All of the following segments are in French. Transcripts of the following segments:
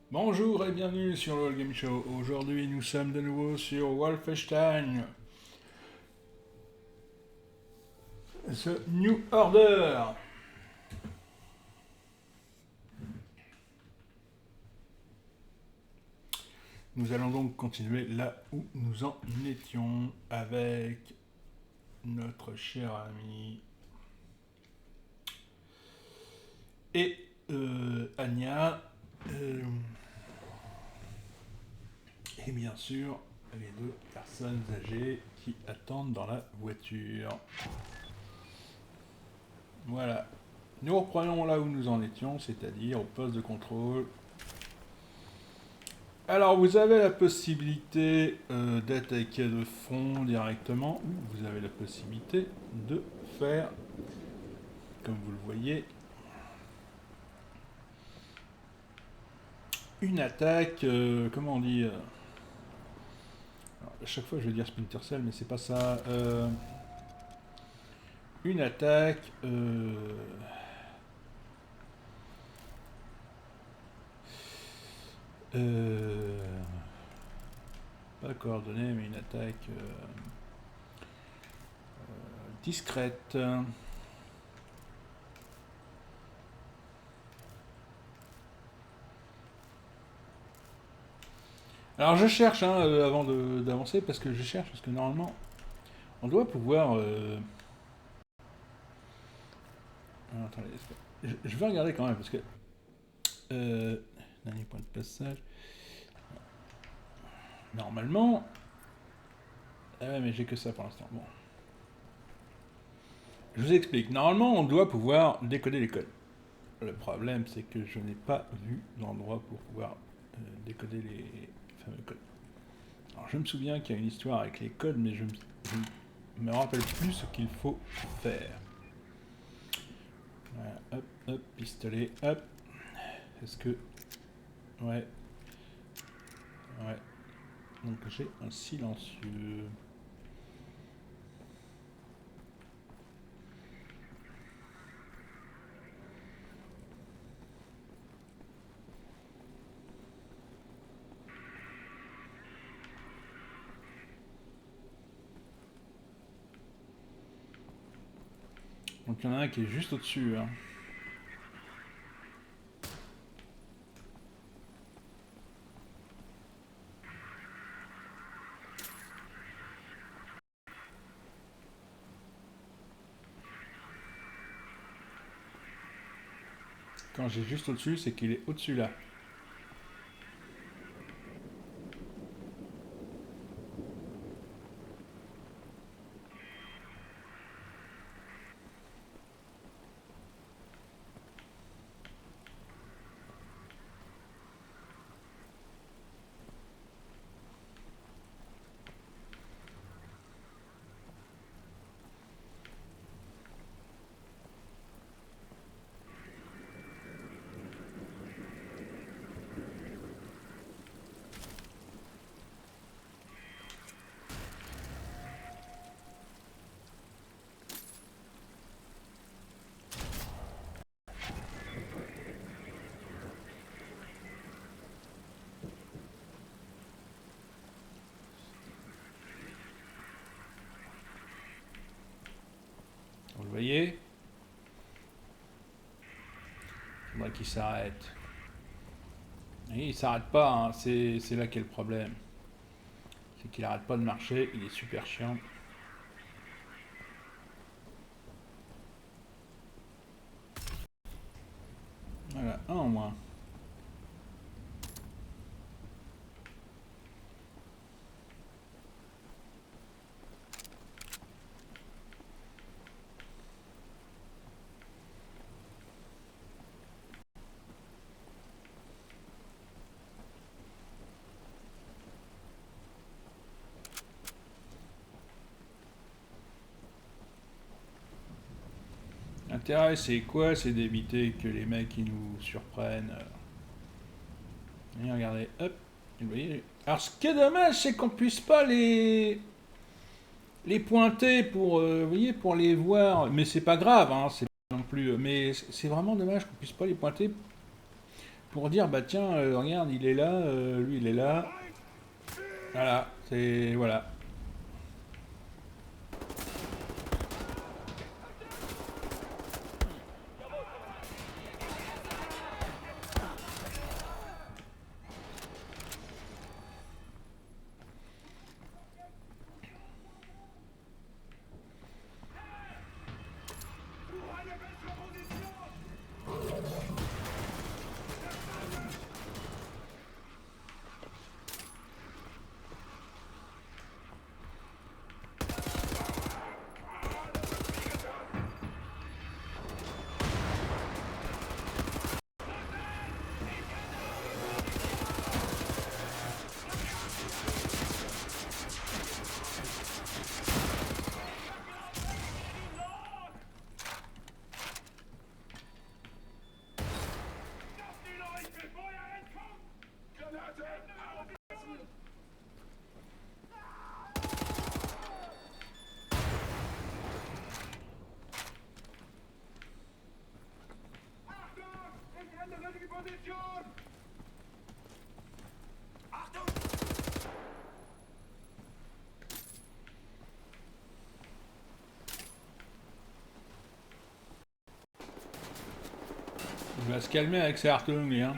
Bonjour et bienvenue sur le Game Show. Aujourd'hui, nous sommes de nouveau sur Wolfenstein, The New Order. Nous allons donc continuer là où nous en étions avec notre cher ami et Anya. Et bien sûr, les deux personnes âgées qui attendent dans la voiture. Voilà. Nous reprenons là où nous en étions, c'est-à-dire au poste de contrôle. Alors, vous avez la possibilité d'attaquer de front directement, ou vous avez la possibilité de faire, comme vous le voyez, une attaque, comment on dit alors, à chaque fois je vais dire Splinter Cell, mais c'est pas ça. Une attaque... pas coordonnée, mais une attaque discrète. Alors je cherche avant d'avancer, parce que je cherche, parce que normalement, on doit pouvoir... Alors, attendez, je vais regarder quand même, parce que... Dernier point de passage. Normalement... Ah ouais, mais j'ai que ça pour l'instant. Bon. Je vous explique. Normalement, on doit pouvoir décoder les codes. Le problème, c'est que je n'ai pas vu d'endroit pour pouvoir décoder les fameux codes. Alors, je me souviens qu'il y a une histoire avec les codes, mais je me rappelle plus ce qu'il faut faire. Voilà, hop, hop, pistolet, hop. Est-ce que... Ouais. Ouais. Donc j'ai un silencieux. Donc il y en a un qui est juste au-dessus. Hein. Quand j'ai juste au-dessus, c'est qu'il est au-dessus là. Vous le voyez? Il faudrait qu'il s'arrête. Et il s'arrête pas, hein. C'est là qu'est le problème. C'est qu'il arrête pas de marcher, il est super chiant. Voilà, un en moins. L'intérêt, c'est quoi? C'est d'éviter que les mecs ils nous surprennent. Et regardez, hop, vous voyez. Alors ce qui est dommage, c'est qu'on puisse pas les pointer pour, vous voyez, pour les voir. Mais c'est pas grave, hein, c'est pas non plus. Mais c'est vraiment dommage qu'on puisse pas les pointer pour dire, bah tiens, regarde, il est là, lui il est là. Voilà, c'est... Voilà. Il va se calmer avec ses Hartung, lui, hein.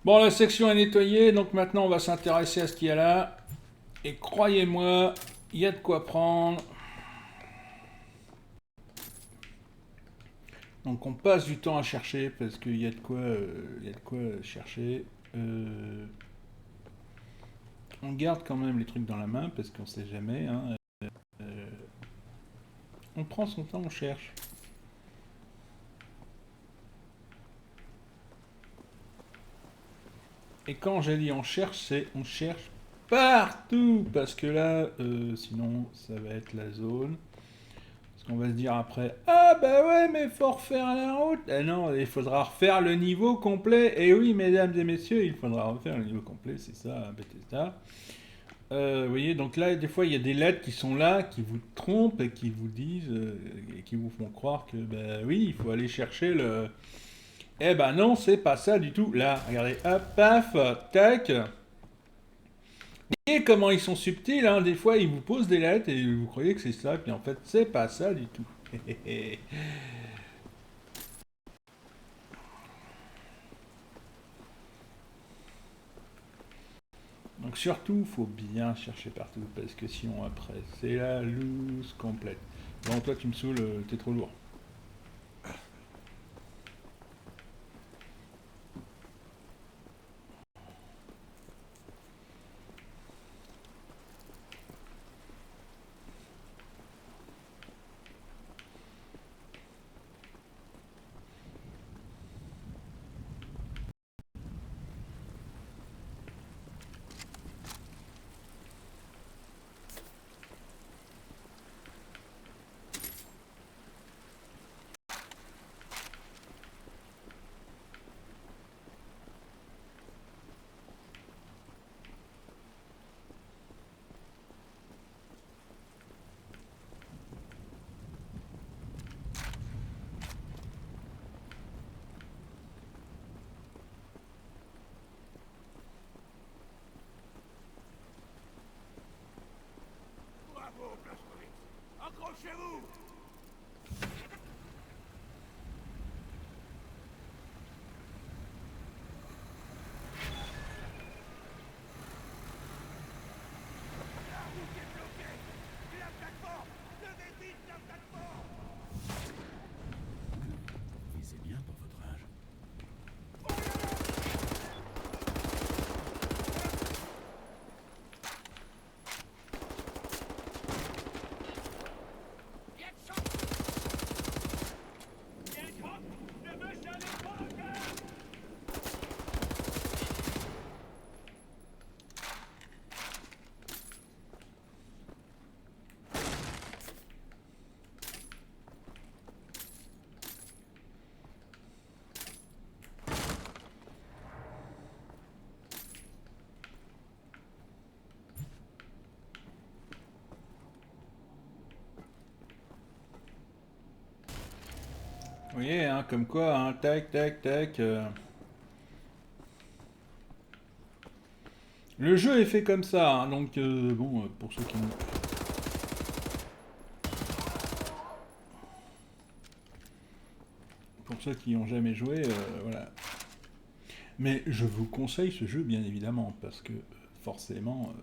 Bon, la section est nettoyée, donc maintenant on va s'intéresser à ce qu'il y a là. Et croyez-moi, il y a de quoi prendre. Donc on passe du temps à chercher parce qu'il y a de quoi chercher. On garde quand même les trucs dans la main parce qu'on sait jamais, hein. On prend son temps, on cherche. Et quand j'ai dit on cherche, c'est on cherche partout parce que là, sinon ça va être la zone. Parce qu'on va se dire après, ah bah ouais, mais faut refaire la route. Ah non, il faudra refaire le niveau complet. Et oui, mesdames et messieurs, il faudra refaire le niveau complet, c'est ça, Bethesda. Vous voyez, donc là, des fois, il y a des lettres qui sont là, qui vous trompent et qui vous disent, et qui vous font croire que, bah oui, il faut aller chercher le... Eh ben non, c'est pas ça du tout. Là, regardez, hop, paf, tac. Et comment ils sont subtils, hein. Des fois, ils vous posent des lettres et vous croyez que c'est ça, puis en fait, c'est pas ça du tout. Donc surtout, faut bien chercher partout, parce que sinon après, c'est la loose complète. Bon, toi tu me saoules, t'es trop lourd. Bravo, Blazkowicz! Accrochez-vous! La route est bloquée! Et la plateforme ne Vous voyez, hein, comme quoi, hein, tac, tac, tac. Le jeu est fait comme ça, hein, donc bon, pour ceux qui n'ont jamais joué, voilà. Mais je vous conseille ce jeu, bien évidemment, parce que forcément...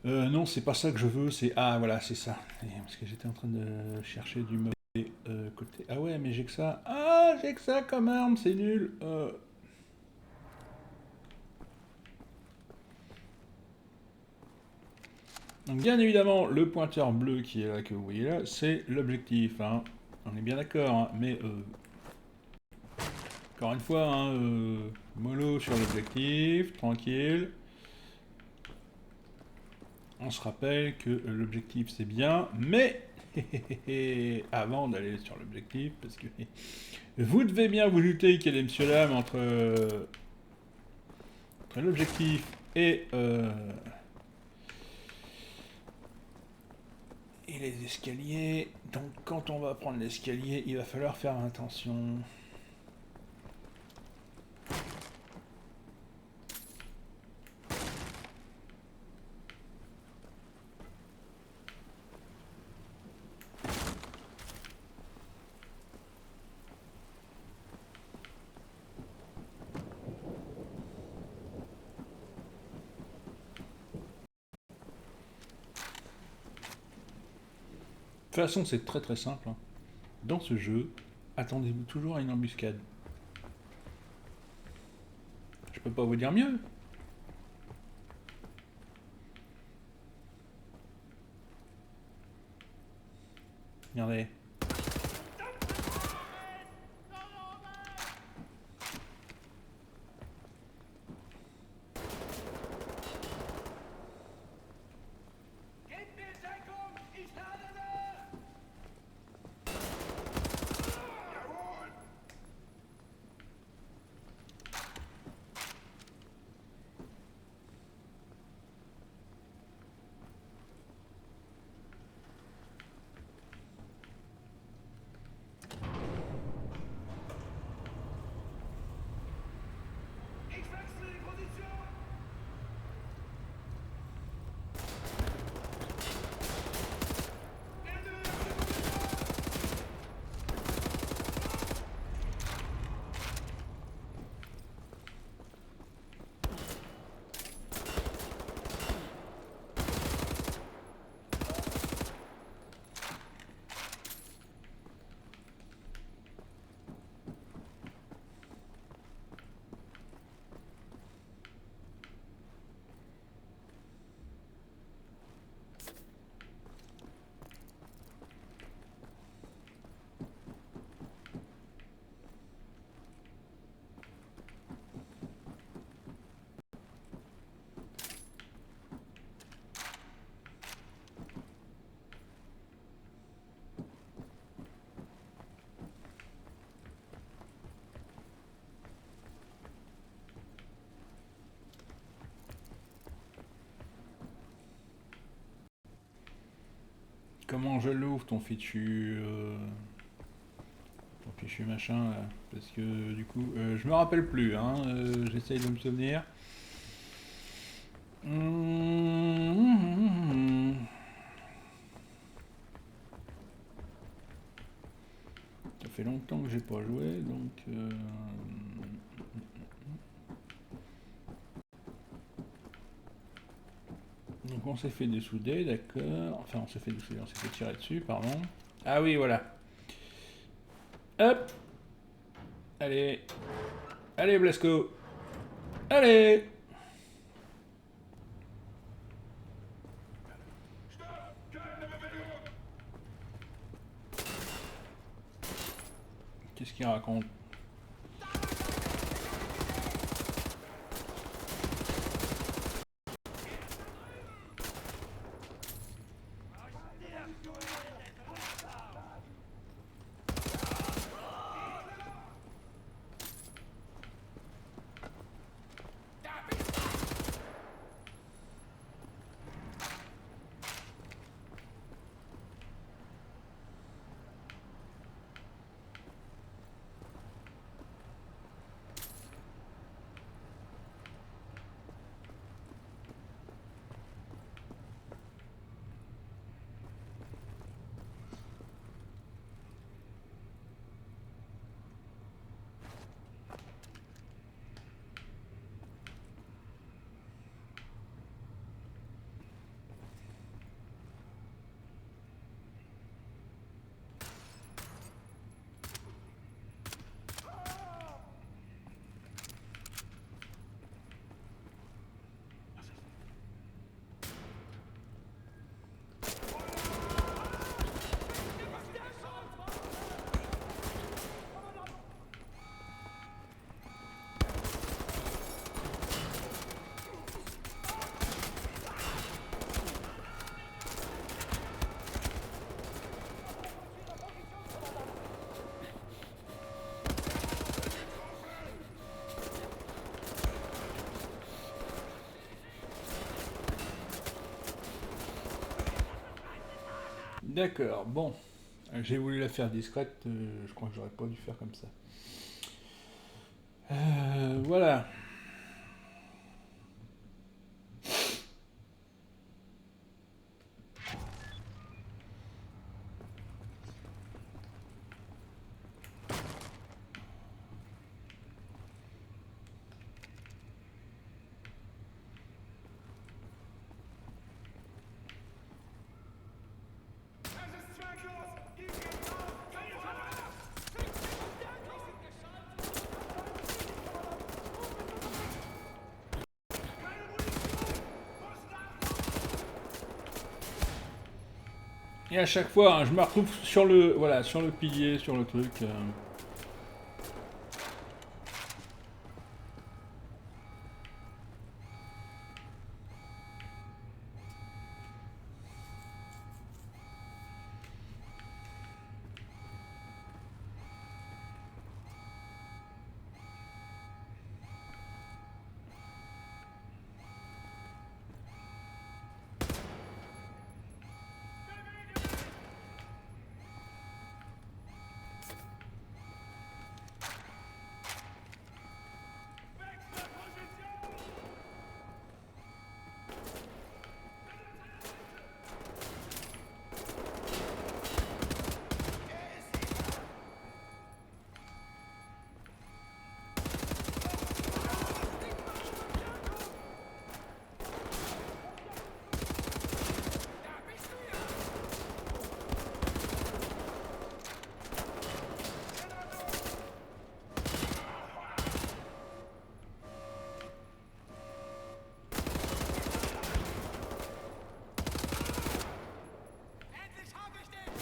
non, c'est pas ça que je veux, c'est... Ah, voilà, c'est ça. Parce que j'étais en train de chercher du mauvais côté. Ah ouais, mais j'ai que ça. Ah, j'ai que ça comme arme, c'est nul. Donc bien évidemment, le pointeur bleu qui est là, que vous voyez là, c'est l'objectif. Hein. On est bien d'accord, hein, mais encore une fois, hein, mollo sur l'objectif, tranquille. On se rappelle que l'objectif c'est bien, mais avant d'aller sur l'objectif, parce que vous devez bien vous douter quel est Monsieur Lame entre l'objectif et les escaliers. Donc quand on va prendre l'escalier, il va falloir faire attention. De toute façon, c'est très très simple. Hein. Dans ce jeu, attendez-vous toujours à une embuscade. Je peux pas vous dire mieux. Regardez. Gebt mir Deckung! Ich lade nach! Jawohl! Ich wechsle die Position! Ändere die Position! Comment je l'ouvre ton fichu ton fichu machin là. Parce que du coup, je me rappelle plus, hein. J'essaye de me souvenir. Ça fait longtemps que j'ai pas joué, donc. Donc on s'est fait dessouder, d'accord. Enfin, on s'est fait dessouder, on s'est fait tirer dessus, pardon. Ah oui, voilà. Hop. Allez. Allez, Blasco. Allez. Qu'est-ce qu'il raconte? D'accord, bon. J'ai voulu la faire discrète, je crois que j'aurais pas dû faire comme ça. Voilà. Es ist zwecklos! Gib ihm auf! Keine Verrat! Keine Munition! Muss nachladen! Et à chaque fois, hein, je me retrouve sur le, voilà, sur le pilier, sur le truc. Wechsle Position! Endlich hab ich dich!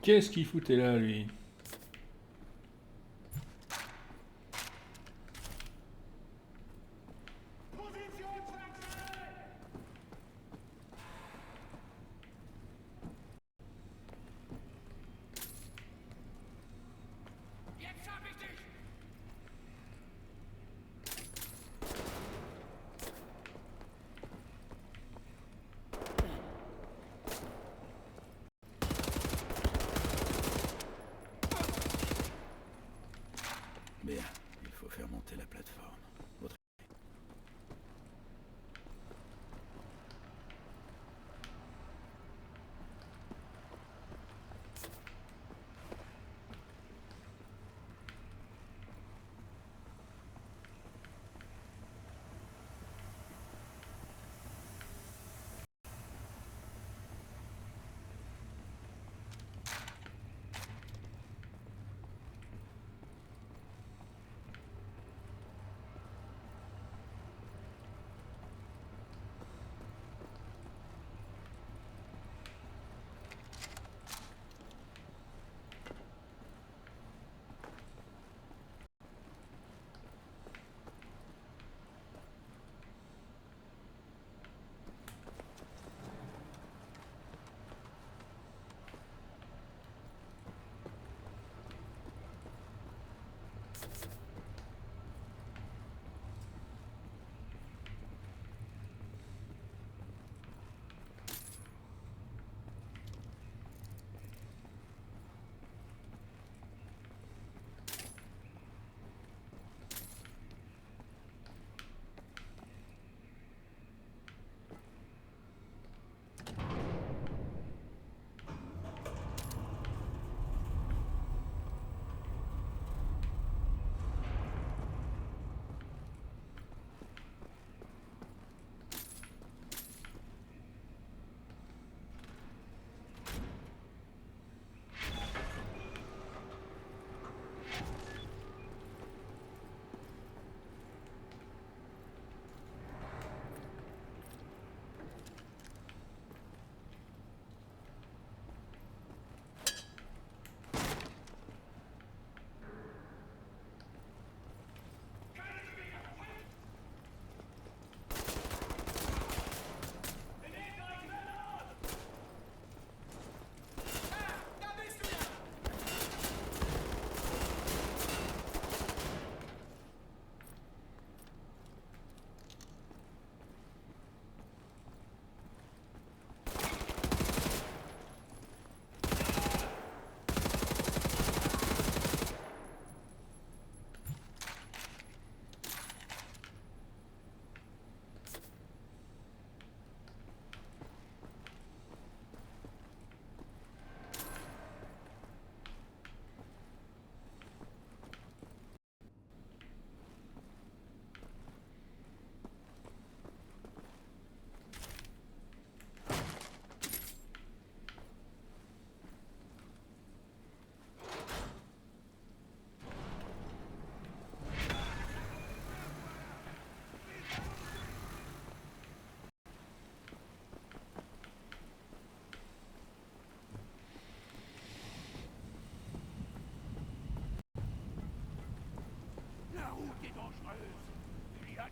Qu'est-ce qu'il foutait là, lui? Positionswechsel! Jetzt hab ich dich!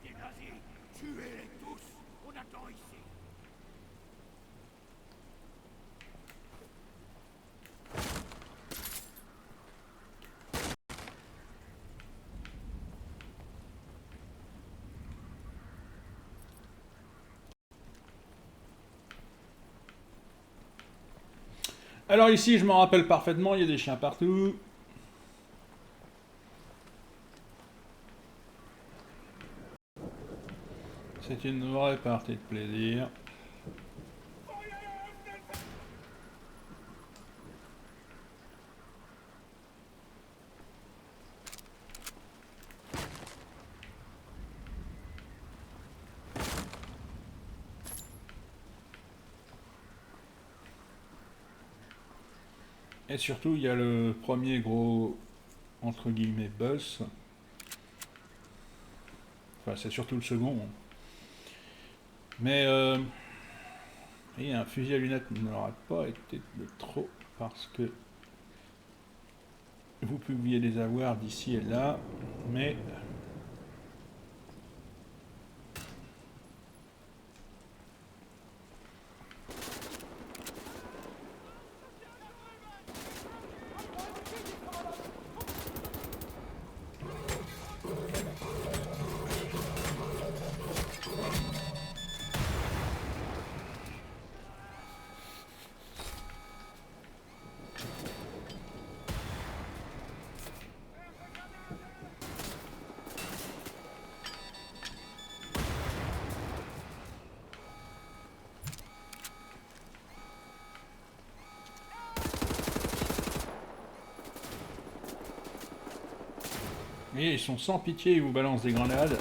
des nazis. Tuez-les tous. On attend ici. Alors ici, je m'en rappelle parfaitement, il y a des chiens partout. C'est une vraie partie de plaisir. Et surtout, il y a le premier gros, entre guillemets, boss. Enfin, c'est surtout le second. Mais et un fusil à lunettes n'aurait pas été de trop, parce que vous pouviez les avoir d'ici et là, mais et ils sont sans pitié, ils vous balancent des grenades.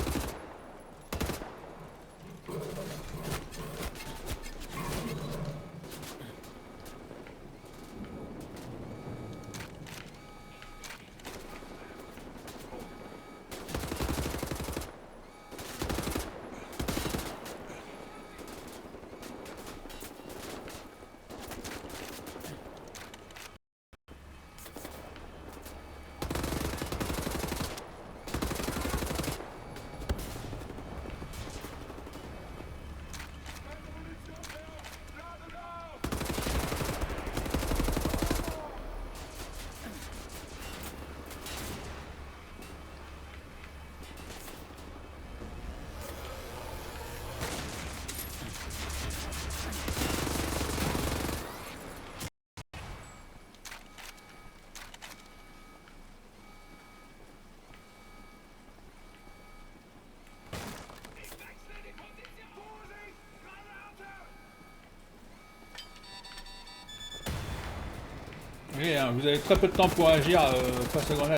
Oui, hein, vous avez très peu de temps pour agir face aux grenades.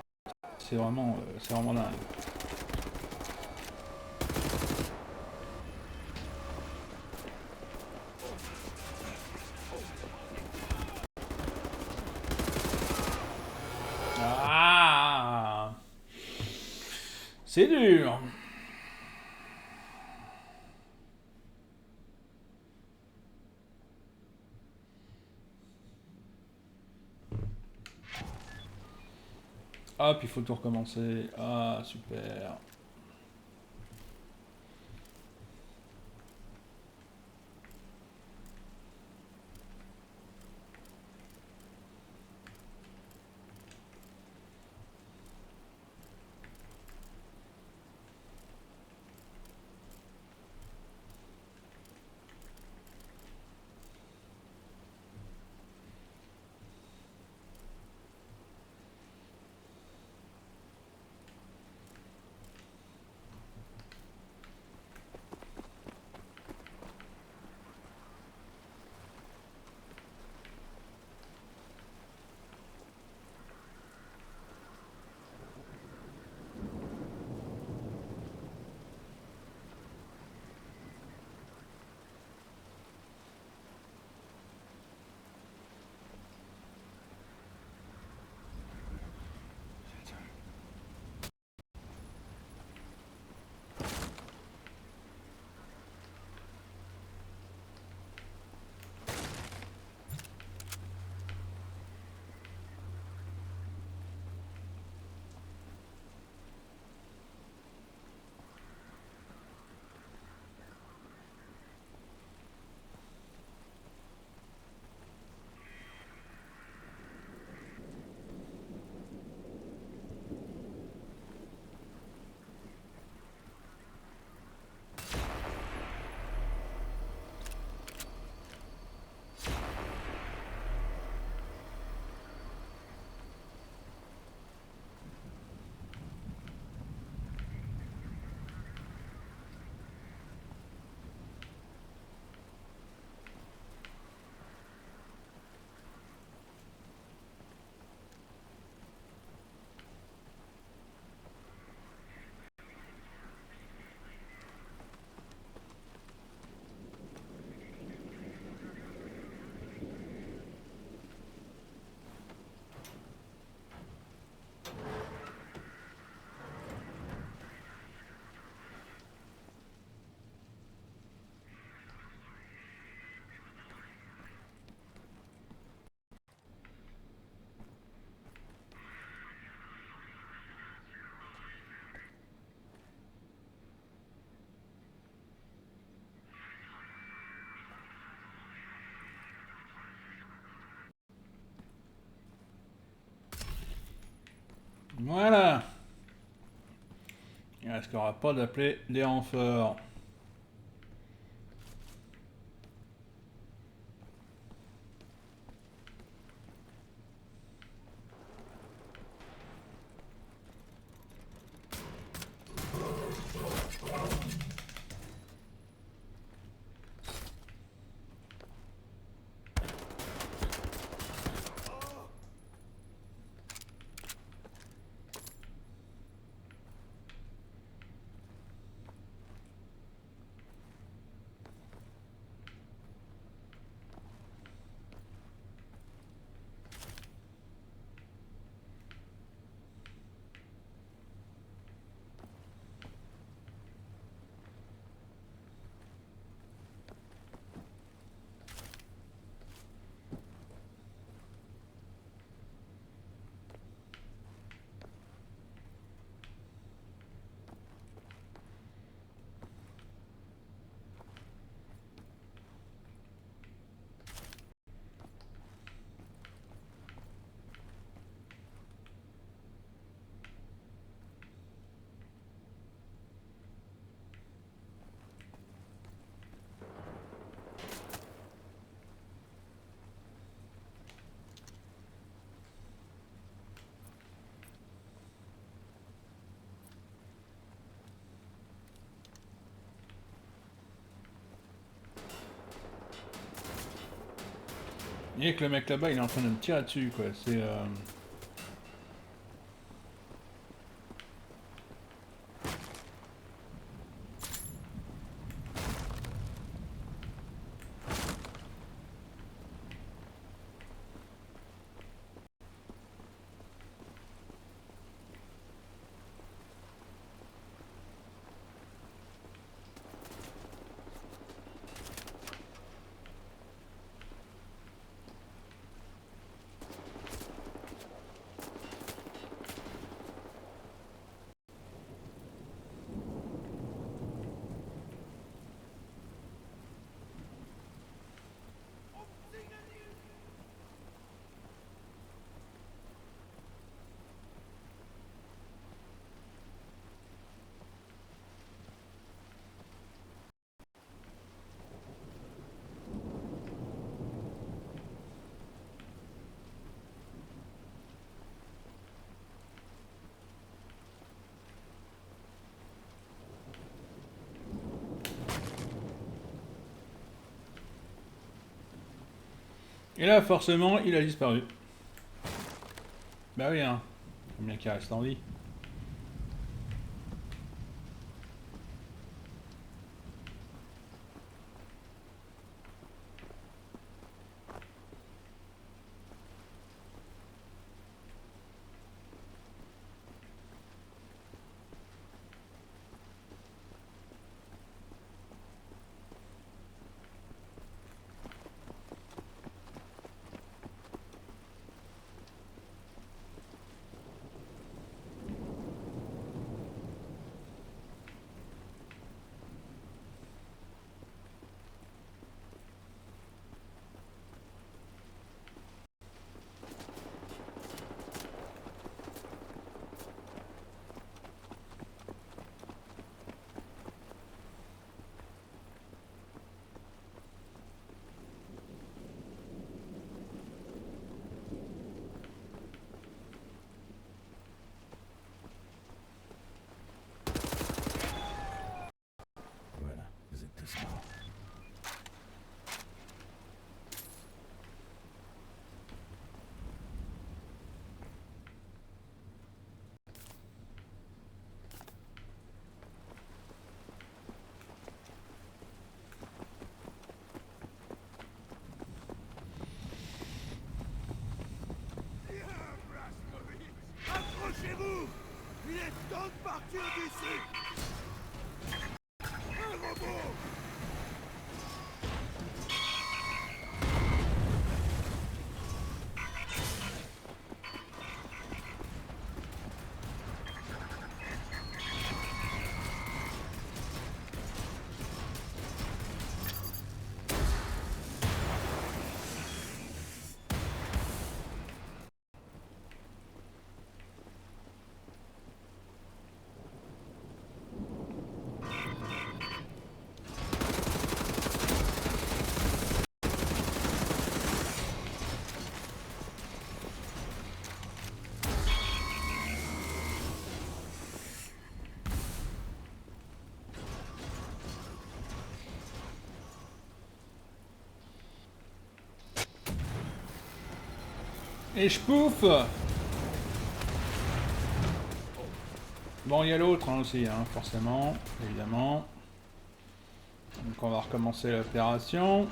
C'est vraiment dingue. Ah, c'est dur. Hop, il faut tout recommencer. Ah, super. Voilà. Il risquera pas d'appeler des renforts. Et que le mec là-bas, il est en train de me tirer dessus, quoi. C'est... Et là, forcément, il a disparu. Bah oui, hein. Faut bien qu'il reste en vie. Voilà, vous êtes tous morts. Accrochez-vous! Il est temps de partir d'ici! Un robot! Et je pouffe. Bon, il y a l'autre hein, aussi, hein, forcément, évidemment. Donc on va recommencer l'opération.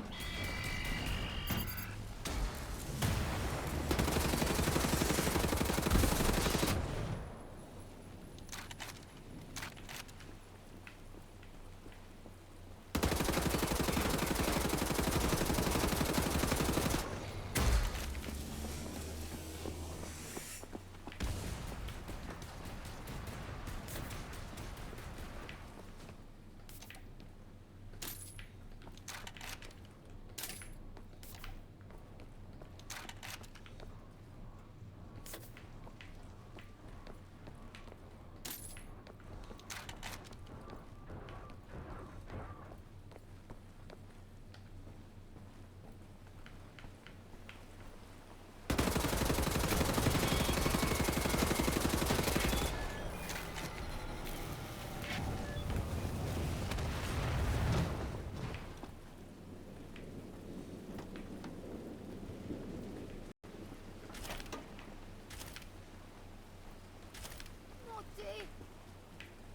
Montez.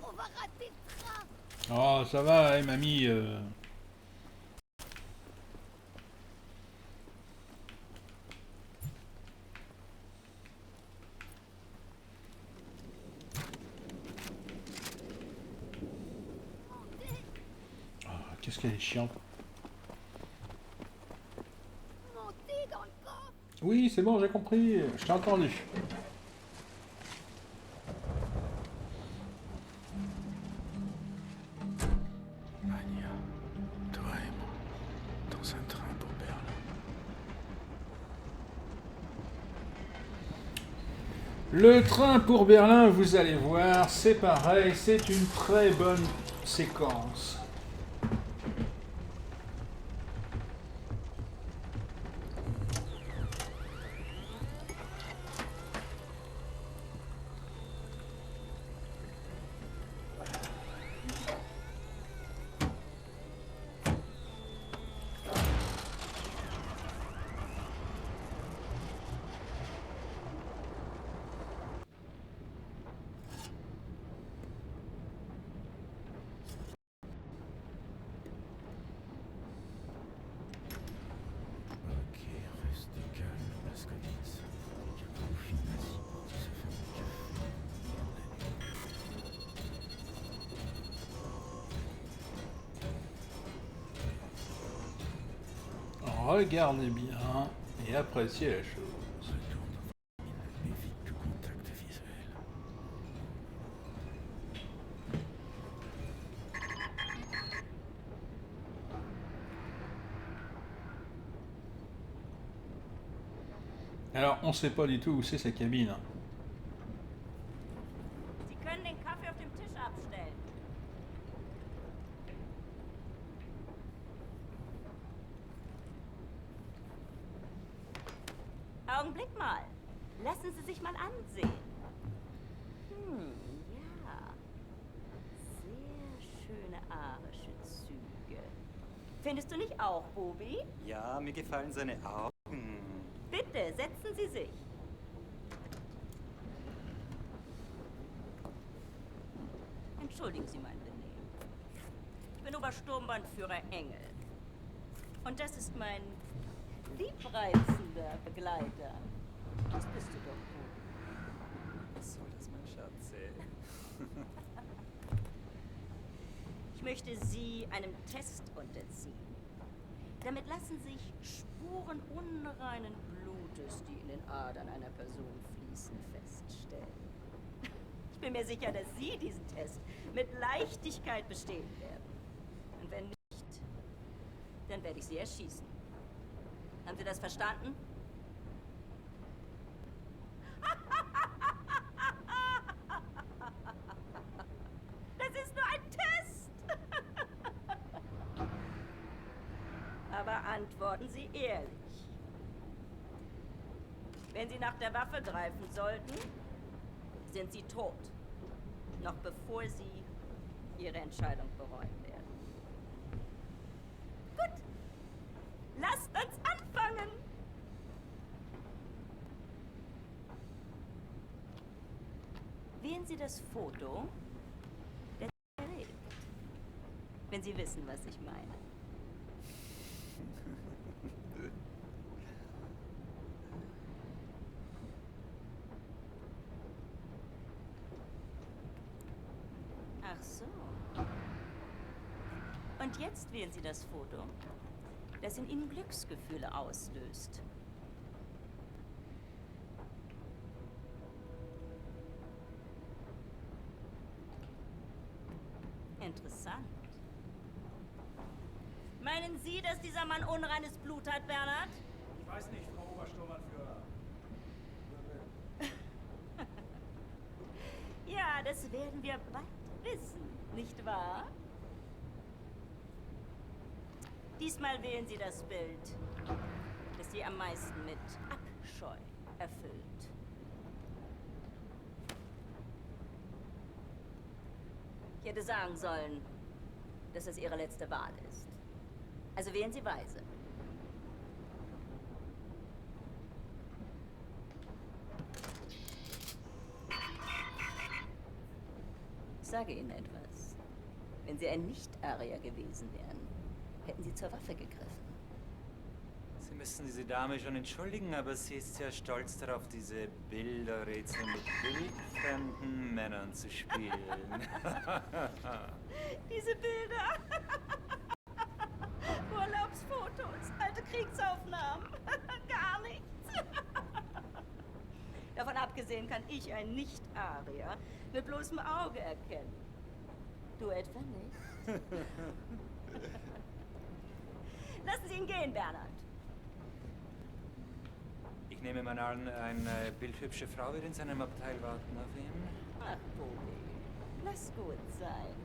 On va rater le train. Oh, ça va, mamie. Montez. Ah, qu'est-ce qu'elle est chiante. Montez dans le coffre. Oui, c'est bon, j'ai compris. Je t'ai entendu. Anya, toi et moi, dans un train pour Berlin. Le train pour Berlin, vous allez voir, c'est pareil, c'est une très bonne séquence. Ok, reste calme, Blaskovitz. Il y a pas au film nazi pour ce fameux café. Regardez bien et appréciez la chose. Retourne dans ton mine, évite tout contact visuel. Alors, on sait pas du tout où c'est sa cabine. Sie können den Kaffee auf dem Tisch abstellen. Augenblick mal. Lassen Sie sich mal ansehen. Ja. Sehr schöne arische Züge. Findest du nicht auch, Bobi? Ja, mir gefallen seine Augen. Bitte, setzen Sie sich. Entschuldigen Sie mein Benehmen. Ich bin Obersturmbannführer Engel. Und das ist mein liebreizender Begleiter. Das bist du doch, Bobi. Was soll das, mein Schatz? Ich möchte Sie einem Test unterziehen. Damit lassen sich Spuren unreinen Blutes, die in den Adern einer Person fließen, feststellen. Ich bin mir sicher, dass Sie diesen Test mit Leichtigkeit bestehen werden. Und wenn nicht, dann werde ich Sie erschießen. Haben Sie das verstanden? Das ist nur ein Test! Aber antworten Sie ehrlich. Wenn Sie nach der Waffe greifen sollten, sind Sie tot. Noch bevor Sie Ihre Entscheidung bereuen werden. Gut. Lasst uns anfangen! sehen Sie das Foto der lebt. Wenn Sie wissen, was ich meine. Ach so. Und jetzt wählen Sie das Foto, das in Ihnen Glücksgefühle auslöst. Interessant. Meinen Sie, dass dieser Mann unreines Blut hat, Bernhard? Ich weiß nicht, Frau Obersturmanführer. Ja, das werden wir bald wissen, nicht wahr? Diesmal wählen Sie das Bild, das Sie am meisten mit Abscheu erfüllt. Ich hätte sagen sollen, dass es Ihre letzte Wahl ist. Also wählen Sie weise. Ich sage Ihnen etwas. Wenn Sie ein Nicht-Arier gewesen wären, hätten Sie zur Waffe gegriffen. Sie müssen diese Dame schon entschuldigen, aber sie ist sehr stolz darauf, diese Bilderrätsel mit wildfremden Männern zu spielen. Diese Bilder. Urlaubsfotos, alte Kriegsaufnahmen. Gar nichts. Davon abgesehen kann ich ein Nicht-Arier mit bloßem Auge erkennen. Du etwa nicht? Lassen Sie ihn gehen, Bernhard. Ich nehme mal an, eine bildhübsche Frau wird in seinem Abteil warten auf ihn. Ach, Bobby, lass gut sein.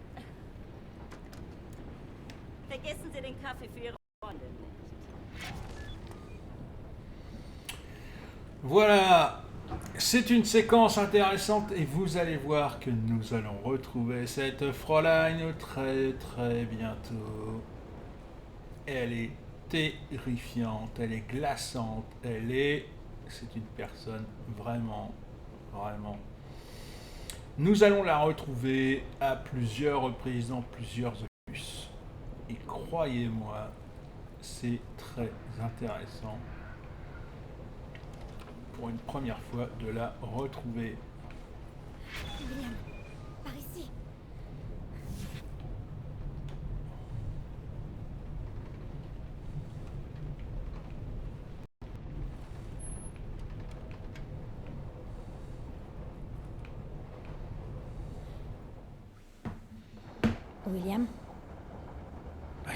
Vergessen Sie den Kaffee für Ihre Freundin nicht. Voilà, c'est une séquence intéressante et vous allez voir que nous allons retrouver cette Fräulein très très bientôt. Elle est terrifiante, elle est glaçante, c'est une personne vraiment, vraiment. Nous allons la retrouver à plusieurs reprises dans plusieurs opus. Et croyez-moi, c'est très intéressant pour une première fois de la retrouver. William, par ici. William, Oui.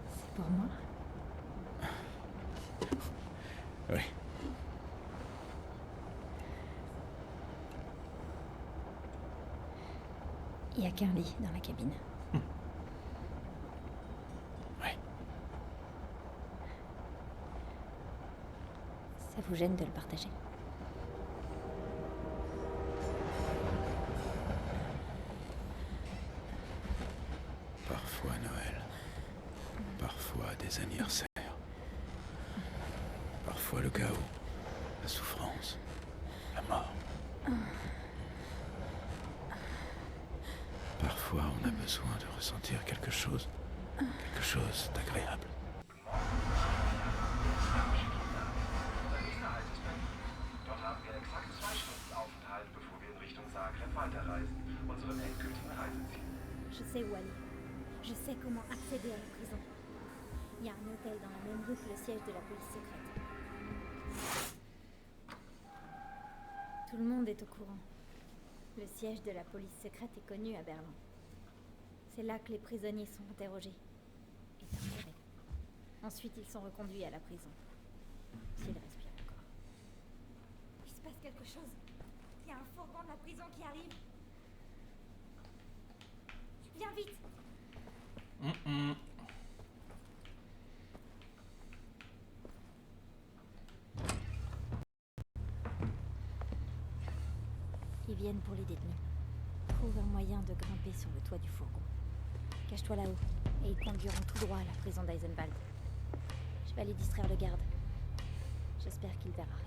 c'est pour moi. Oui. Il n'y a qu'un lit dans la cabine. Oui. Ça vous gêne de le partager? Parfois Noël. Parfois des anniversaires. Parfois le chaos. La souffrance. La mort. Parfois on a besoin de ressentir quelque chose. Quelque chose d'agréable. Unser nächster Halt ist Berlin. Dort haben wir exakt 2 Stunden Aufenthalt, bevor wir in Richtung Zagreb weiterreisen, unserem endgültigen Reiseziel. Je sais où aller. Je sais comment accéder à la prison. Il y a un hôtel dans la même rue que le siège de la police secrète. Tout le monde est au courant. Le siège de la police secrète est connu à Berlin. C'est là que les prisonniers sont interrogés et torturés. Ensuite, ils sont reconduits à la prison. S'ils respirent encore. Il se passe quelque chose. Il y a un fourgon de la prison qui arrive. Viens vite. Ils viennent pour les détenus. Trouve un moyen de grimper sur le toit du fourgon. Cache-toi là-haut, et ils conduiront tout droit à la prison d'Eisenwald. Je vais aller distraire le garde. J'espère qu'il verra rien.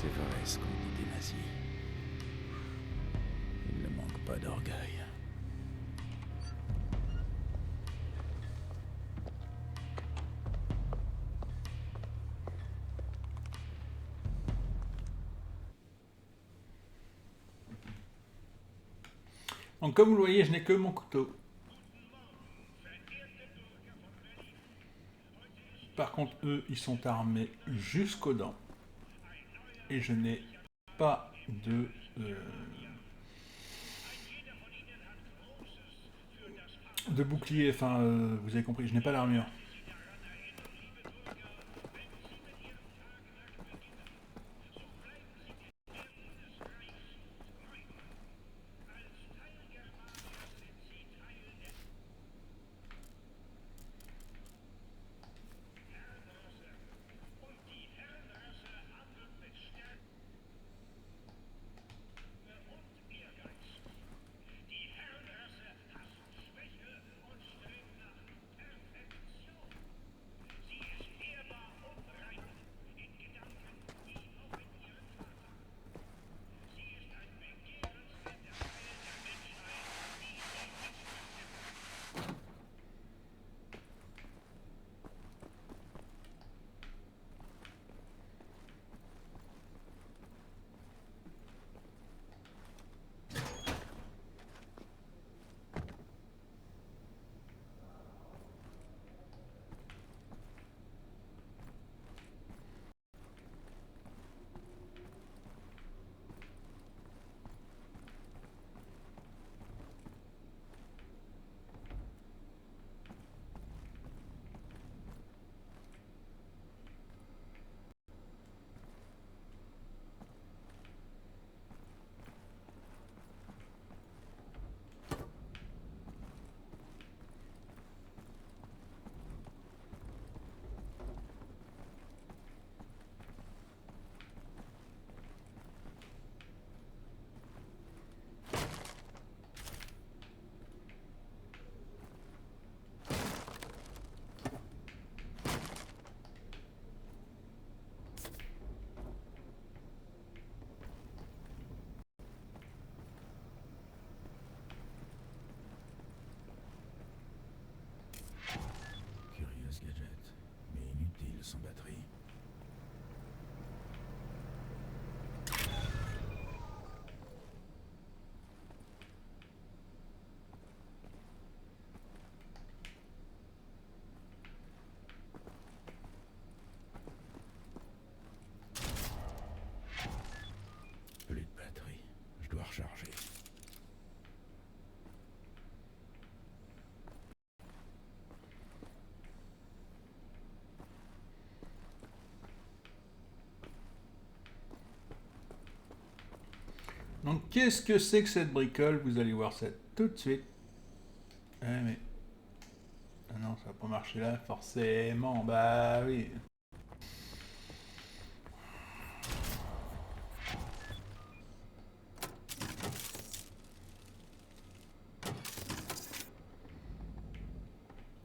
C'est vrai ce qu'on dit des nazis. Ils ne manquent pas d'orgueil. Donc comme vous le voyez, je n'ai que mon couteau. Par contre, eux, ils sont armés jusqu'aux dents. Et je n'ai pas de bouclier. Enfin, vous avez compris, je n'ai pas d'armure. Curieux gadget, mais inutile sans batterie. Plus de batterie. Je dois recharger. Donc qu'est-ce que c'est que cette bricole? Vous allez voir ça tout de suite. Mais... Ah non, ça va pas marcher là, forcément. Bah oui.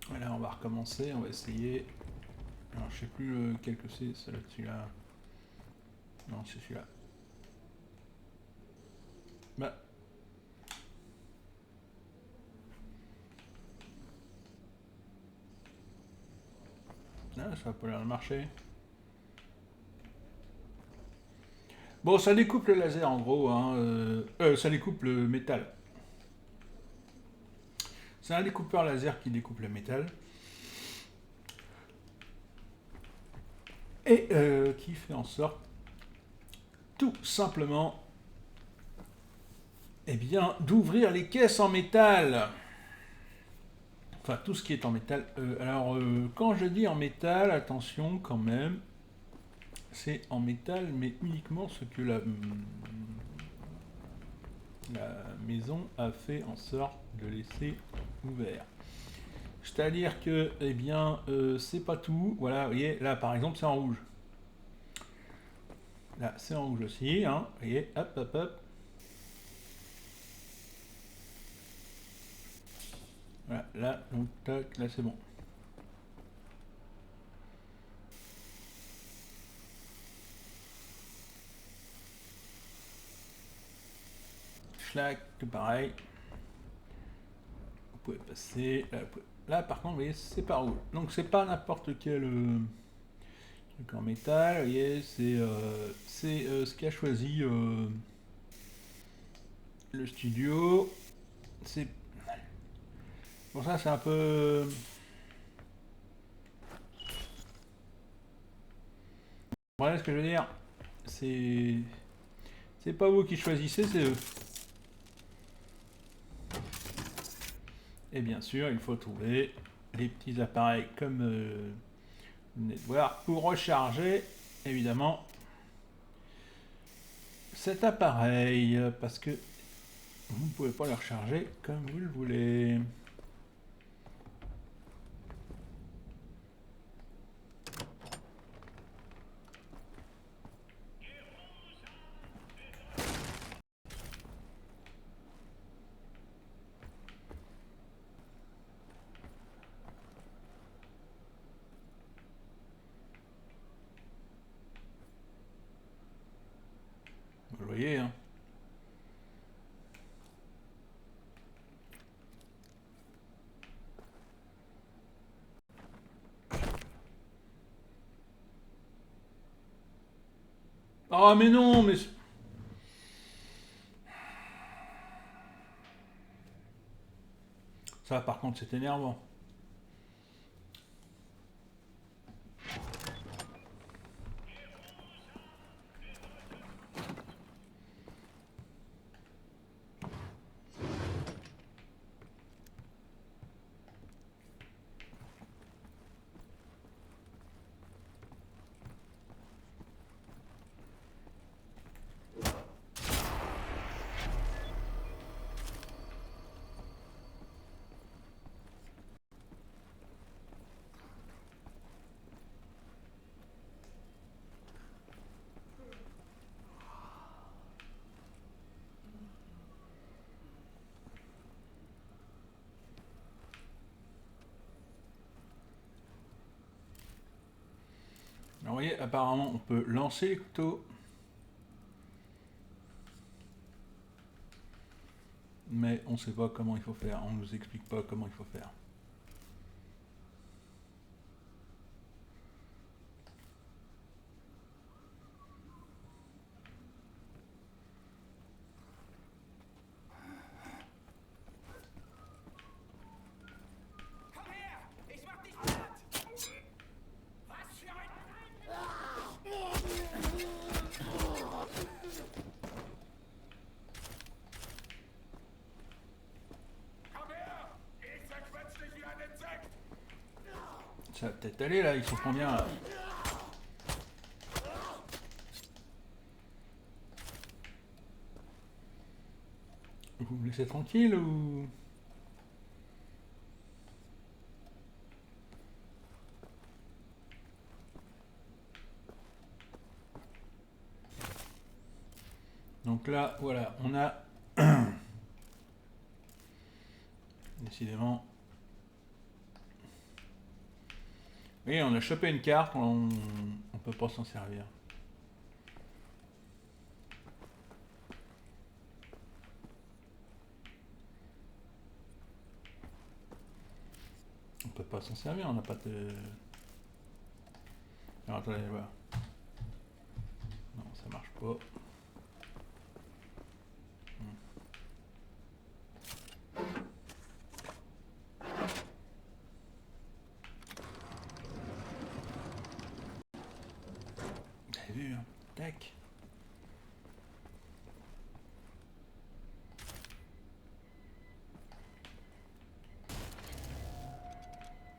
Voilà, on va recommencer, on va essayer. Alors je sais plus lequel que c'est, celui-là. Non, c'est celui-là. Bah. Ah, ça va pas l'air de marcher. Bon, ça découpe le laser en gros, hein. Ça découpe le métal. C'est un découpeur laser qui découpe le métal. Et qui fait en sorte, tout simplement, eh bien, d'ouvrir les caisses en métal. Enfin, tout ce qui est en métal. Alors, quand je dis en métal, attention quand même, c'est en métal, mais uniquement ce que la maison a fait en sorte de laisser ouvert. C'est-à-dire que, eh bien, c'est pas tout. Voilà, vous voyez, là, par exemple, c'est en rouge. Là, c'est en rouge aussi, hein. Vous voyez, hop, hop, hop. Voilà, là, donc, tac, là, c'est bon. Schlack, tout pareil. Vous pouvez passer. Là, par contre, vous voyez, c'est par où. Donc, c'est pas n'importe quel truc en métal. Vous voyez, c'est ce qu'a choisi le studio. C'est. Pour ça, c'est un peu. Voilà ce que je veux dire. C'est pas vous qui choisissez, c'est eux. Et bien sûr, il faut trouver les petits appareils comme vous venez de voir pour recharger, évidemment, cet appareil. Parce que vous ne pouvez pas le recharger comme vous le voulez. Vous le voyez, hein. Ah mais non, mais... Ça par contre c'est énervant. Alors, vous voyez, apparemment on peut lancer les couteaux. Mais on ne sait pas comment il faut faire, on ne nous explique pas comment il faut faire. Komm her! Ich mach dich platt! Was für ein... Komm her! Ich zerquetsch dich wie ein Insekt! Ça va peut-être aller là, ils sont combien là? Vous me laissez tranquille ou... Donc là, voilà, on a... Décidément... Oui, on a chopé une carte, on peut pas s'en servir. On peut pas s'en servir, on n'a pas de... Alors attendez, voir. Non, ça marche pas. Vous avez vu, hein? Tac.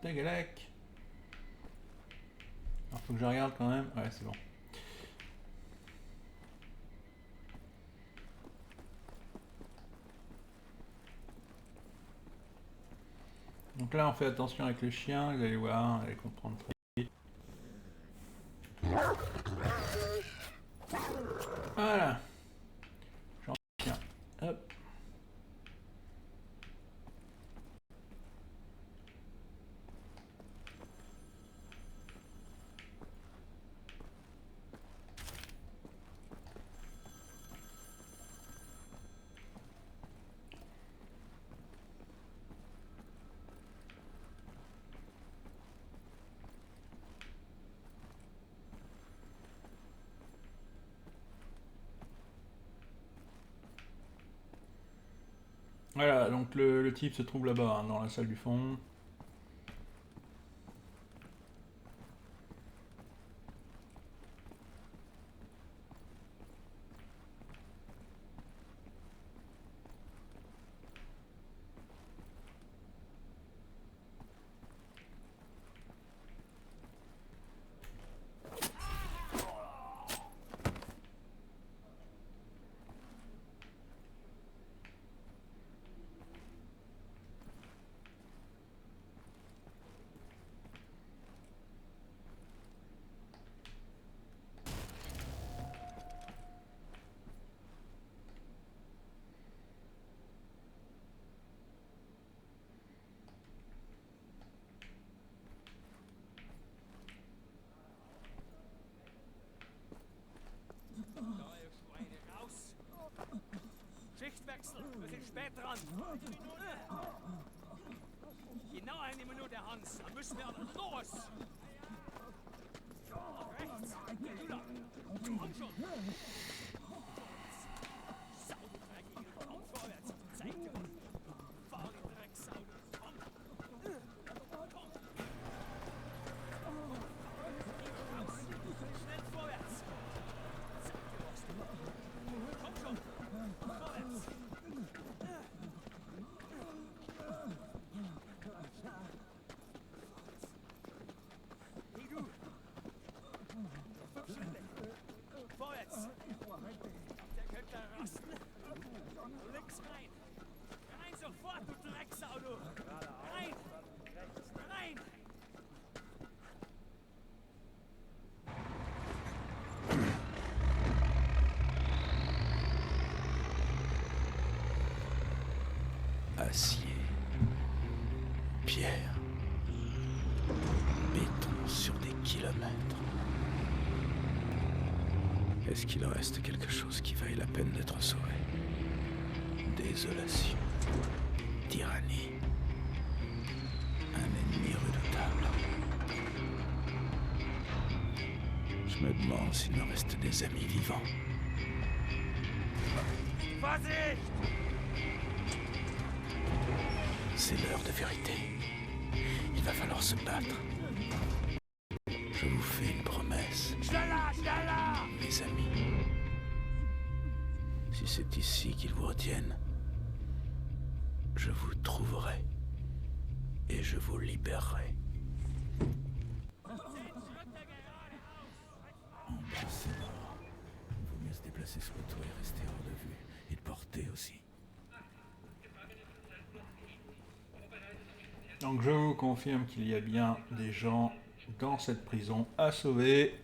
Tagalac. Alors faut que je regarde quand même. Ouais, c'est bon. Donc là, on fait attention avec le chien, vous allez voir, vous allez comprendre très vite. Voilà. J'en tiens. Hop. Voilà, donc le type se trouve là-bas, hein, dans la salle du fond. Neue Schweine raus! Schichtwechsel, wir sind spät dran. Genau eine Minute, Hans, dann müssen wir aber los! Nach rechts! Du da! Komm schon! Sau, du Dreckige, komm vorwärts! Zeig dir! Fahr, du Drecksau! Komm! Komm! Raus! Schnell vorwärts! Zeig dir was, du! Komm schon! Vorwärts! Hey du! Noch 5 Schritte! Vorwärts! Der könnte rasten! Links rein! Rein sofort, du Drecksau, du! Rein! Rein! Acier, pierre, béton sur des kilomètres. Est-ce qu'il reste quelque chose qui vaille la peine d'être sauvé? Désolation, tyrannie, un ennemi redoutable. Je me demande s'il me reste des amis vivants. Vorsicht! C'est l'heure de vérité. Il va falloir se battre. Je vous fais une promesse, Schneller, schneller! mes amis. Si c'est ici qu'ils vous retiennent, je vous trouverai et je vous libérerai. Embrassez mort. Il vaut mieux se déplacer sur le toit et rester hors de vue. Et de portée aussi. Donc je vous confirme qu'il y a bien des gens dans cette prison à sauver.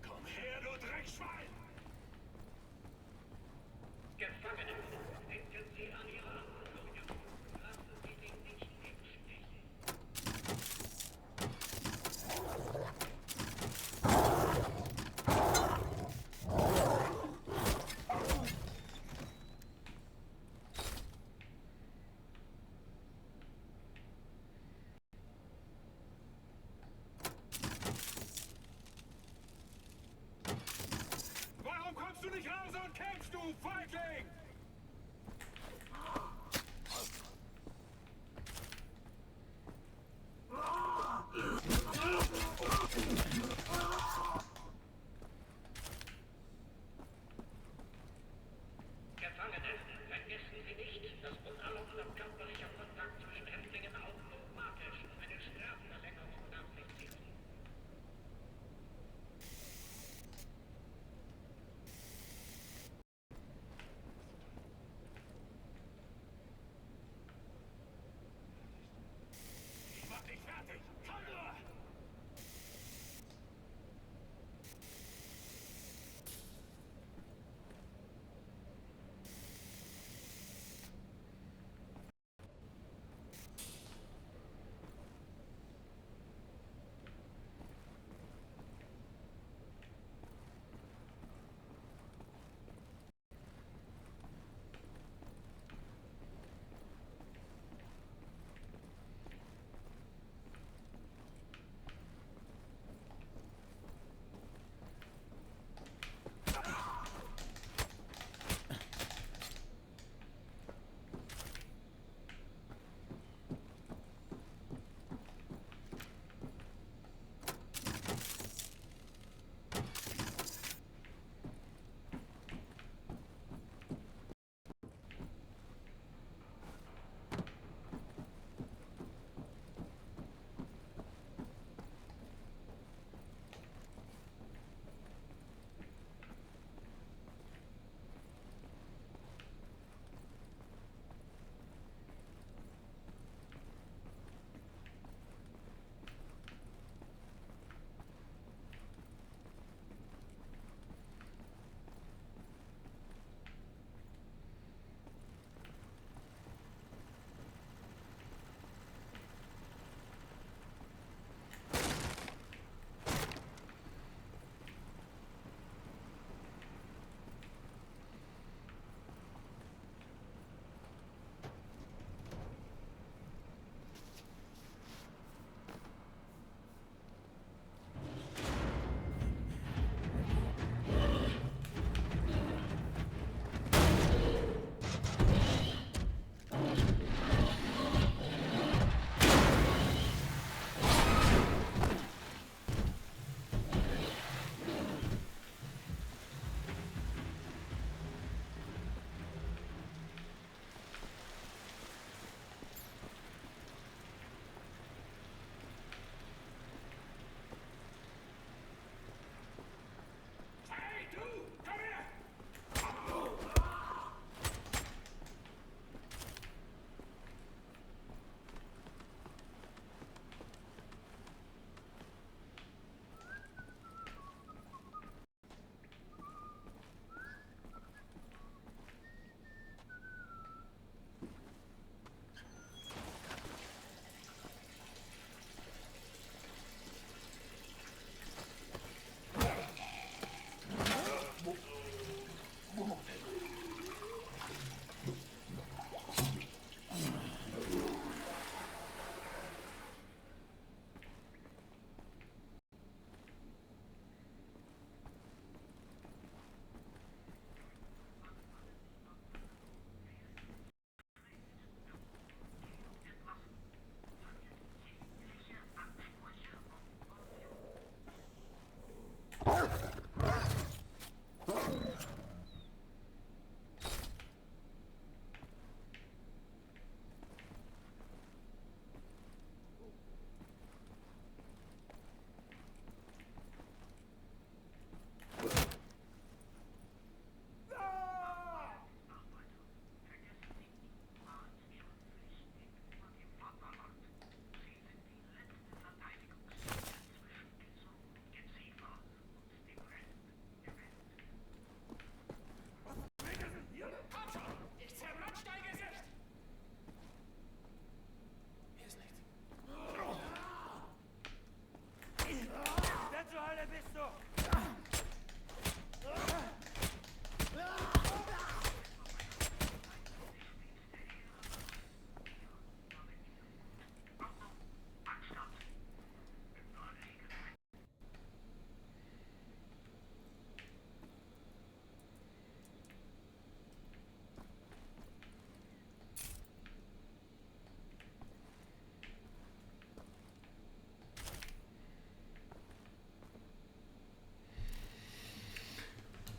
Komm her, du Dreckschwein! Gefangene, denken Sie an Ihre Abordnung. Lassen Sie sich nicht im Stich. Warum kommst du nicht raus und kämpfst, du Feigling? Gefangene, vergessen Sie nicht, dass unerlaubter körperlicher Kontakt zwischen Häftlingen automatisch eine Strafverlängerung nach sich zieht. Ich mach dich fertig! Komm nur!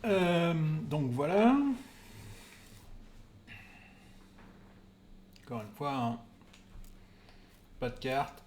Donc voilà. Encore une fois, hein, pas de carte.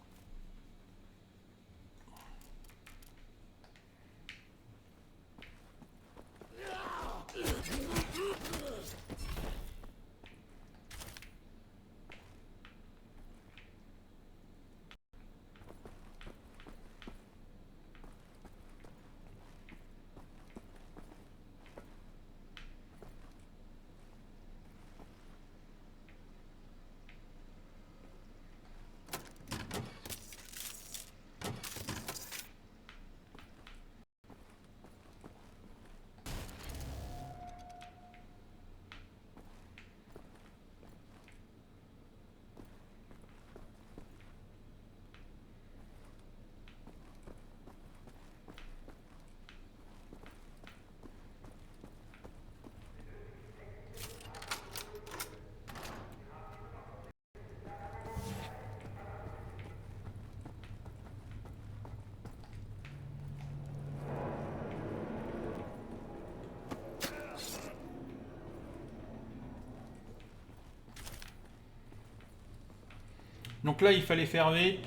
Donc là, il fallait faire vite,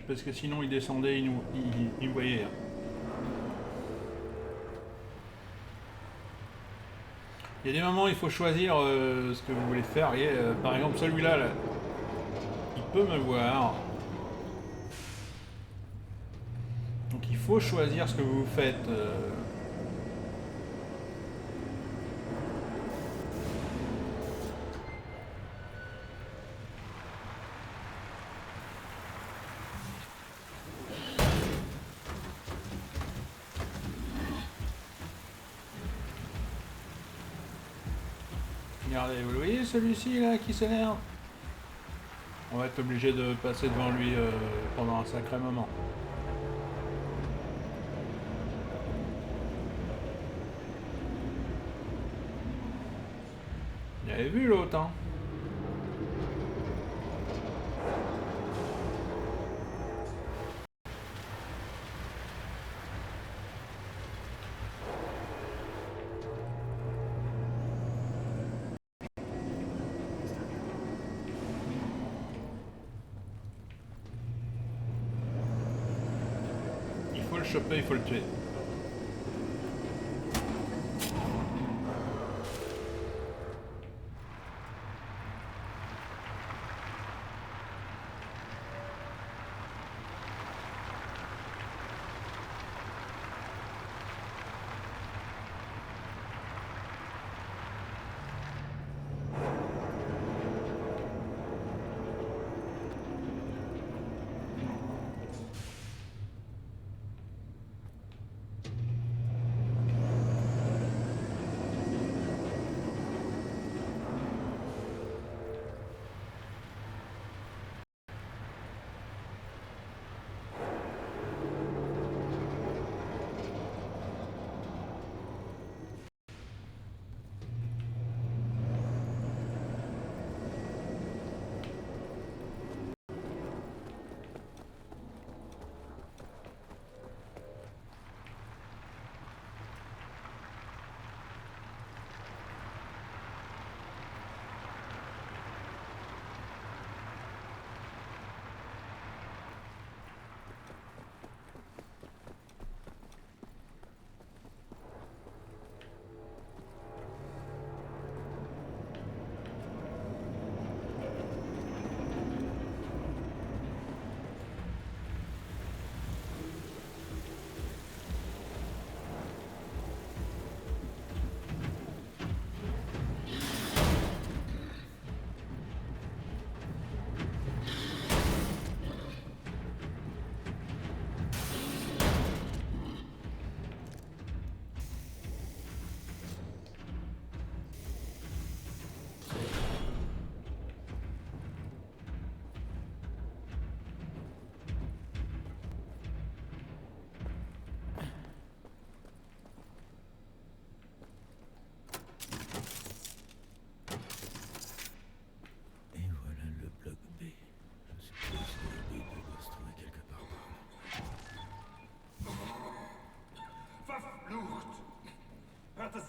parce que sinon il descendait, il nous voyait. Il y a des moments où il faut choisir ce que vous voulez faire. Et, par exemple, celui-là, là, il peut me voir. Donc il faut choisir ce que vous faites. Regardez, vous le voyez celui-ci là qui s'énerve? On va être obligé de passer devant lui pendant un sacré moment. Vous avez vu l'autre, hein? Il faut le choper, il faut le tuer.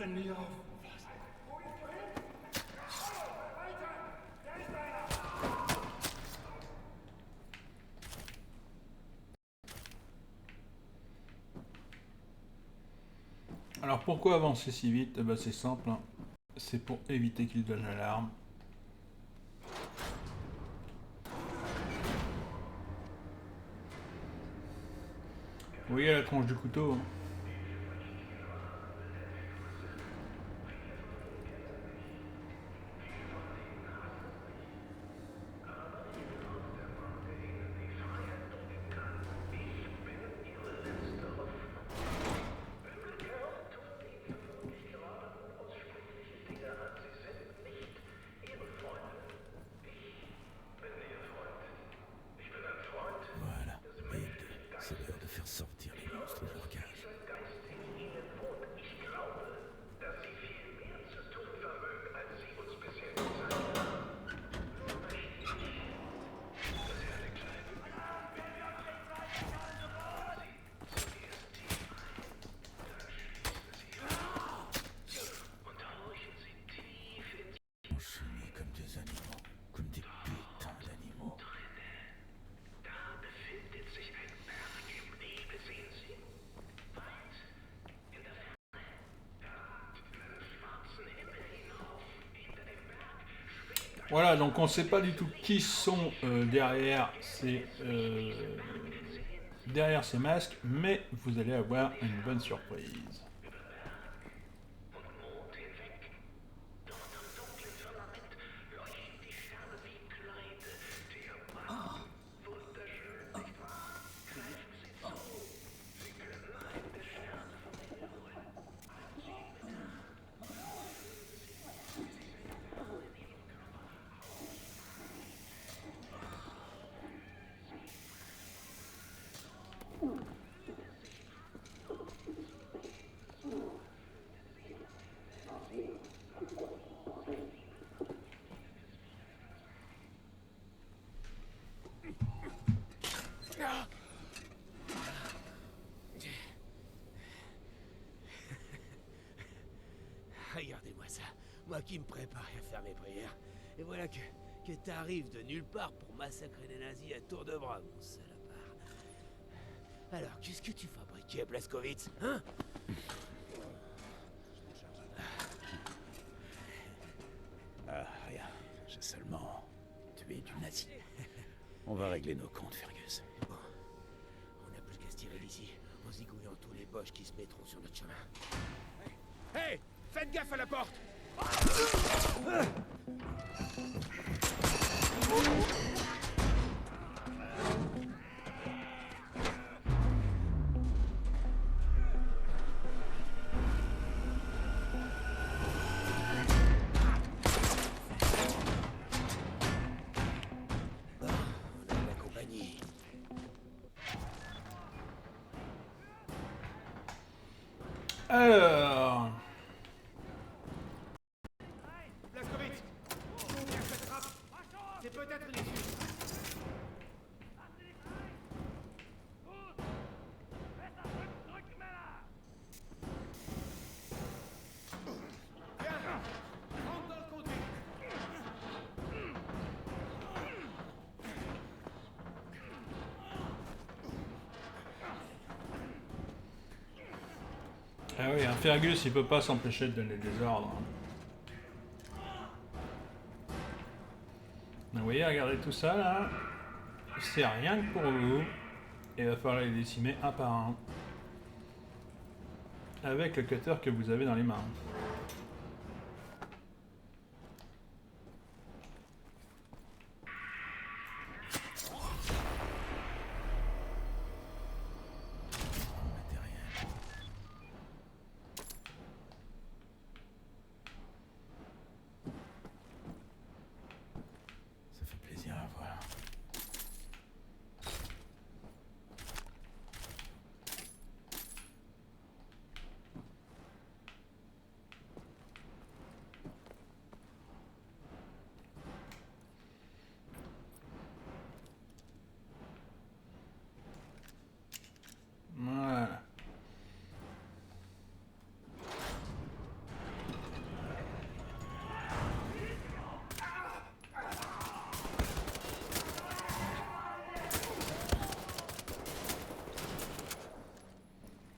Waffen nie auf. Alors pourquoi avancer si vite? Eh ben, c'est simple, hein. C'est pour éviter qu'il donne l'alarme. Vous voyez la tronche du couteau, hein. Voilà. Et c'est l'heure de faire sortir les monstres de leur cage. Enchaînés comme des animaux, comme des putains d'animaux. Voilà, donc on ne sait pas du tout qui sont derrière ces masques, mais vous allez avoir une bonne surprise. Regardez-moi ça, moi qui me prépare à faire mes prières. Et voilà que t'arrives de nulle part pour massacrer les nazis à tour de bras, mon salopard. Alors, qu'est-ce que tu fabriquais, Blazkowicz, hein? Ah, rien. J'ai seulement tué du nazi. On va régler nos comptes, Fergus. Bon, on n'a plus qu'à se tirer d'ici, en zigouillant tous les boches qui se mettront sur notre chemin. Hey, faites gaffe à la porte! Bon, on a la compagnie. Alors, Blazkowicz, derrière cette trappe, c'est peut-être une issue. Bien, rentre dans le conduit. ah oui, un Fergus, il peut pas s'empêcher de donner des ordres. Vous voyez, regardez tout ça là. C'est rien que pour vous. Il va falloir les décimer un par un. Avec le cutter que vous avez dans les mains. Matériel. Ça fait plaisir à voir.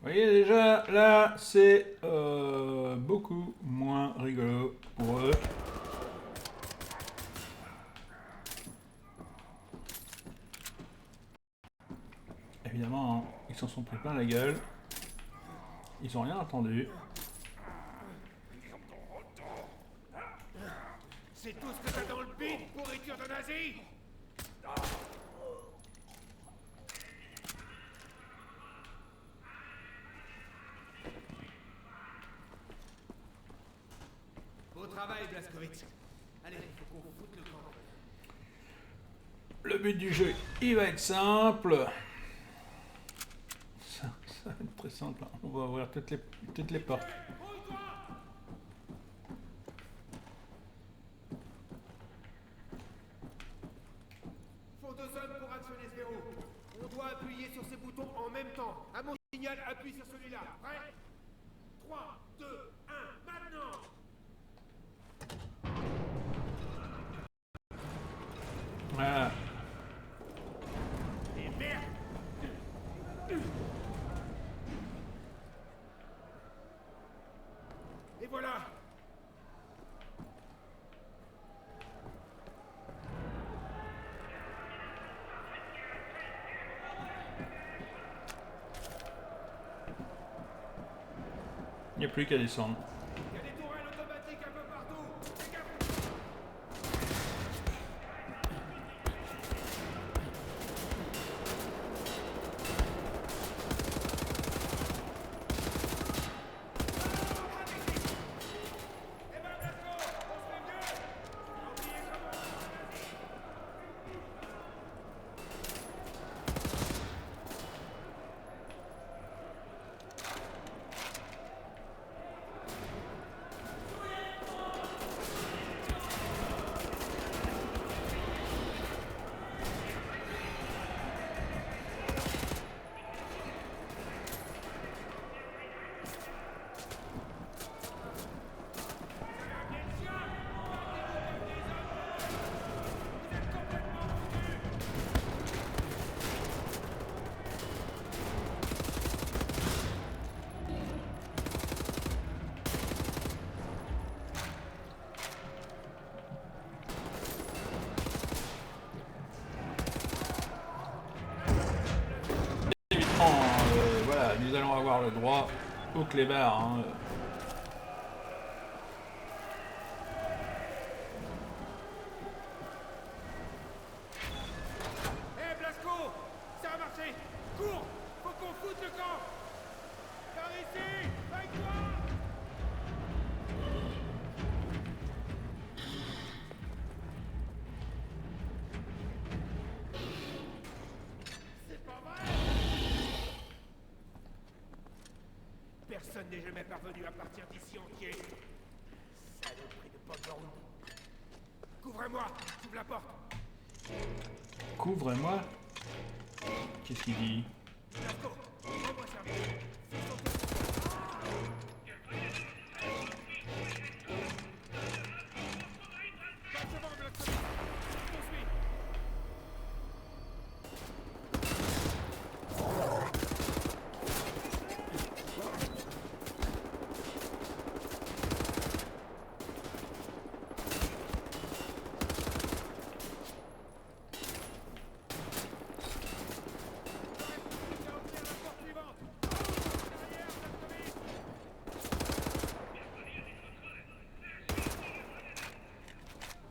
voyez déjà, là, c'est beaucoup moins rigolo pour eux. Évidemment, hein, ils s'en sont pris plein la gueule. Ils ont rien entendu. C'est tout ce que t'as dans le bide, pourriture de nazi! Beau travail, Blazkowicz. Allez, faut qu'on foute le camp. Le but du jeu, il va être simple. Ça va être très simple. Hein. On va ouvrir toutes les portes. Faut 2 hommes pour actionner ce verrou. On doit appuyer sur ces boutons en même temps. À mon signal, appuie sur celui-là. Prêt? 3, 2, 1, maintenant! Voilà. Et merde! Et voilà! Il n'y a plus qu'à descendre. Il y a des tourelles automatiques un peu partout! Dégagez! Voilà, nous allons avoir le droit au clébard. Hein. Hé, Blasco! Ça a marché! Cours! Faut qu'on foute le camp! Par ici! Avec toi! C'est pas vrai! Personne n'est jamais parvenu à partir d'ici entier. Saloperie de pote de route. Couvrez-moi! J'ouvre la porte! Couvre-moi. Qu'est-ce qu'il dit? Blasco! Prends-moi ça! Passe devant, Blasco! Je te suis!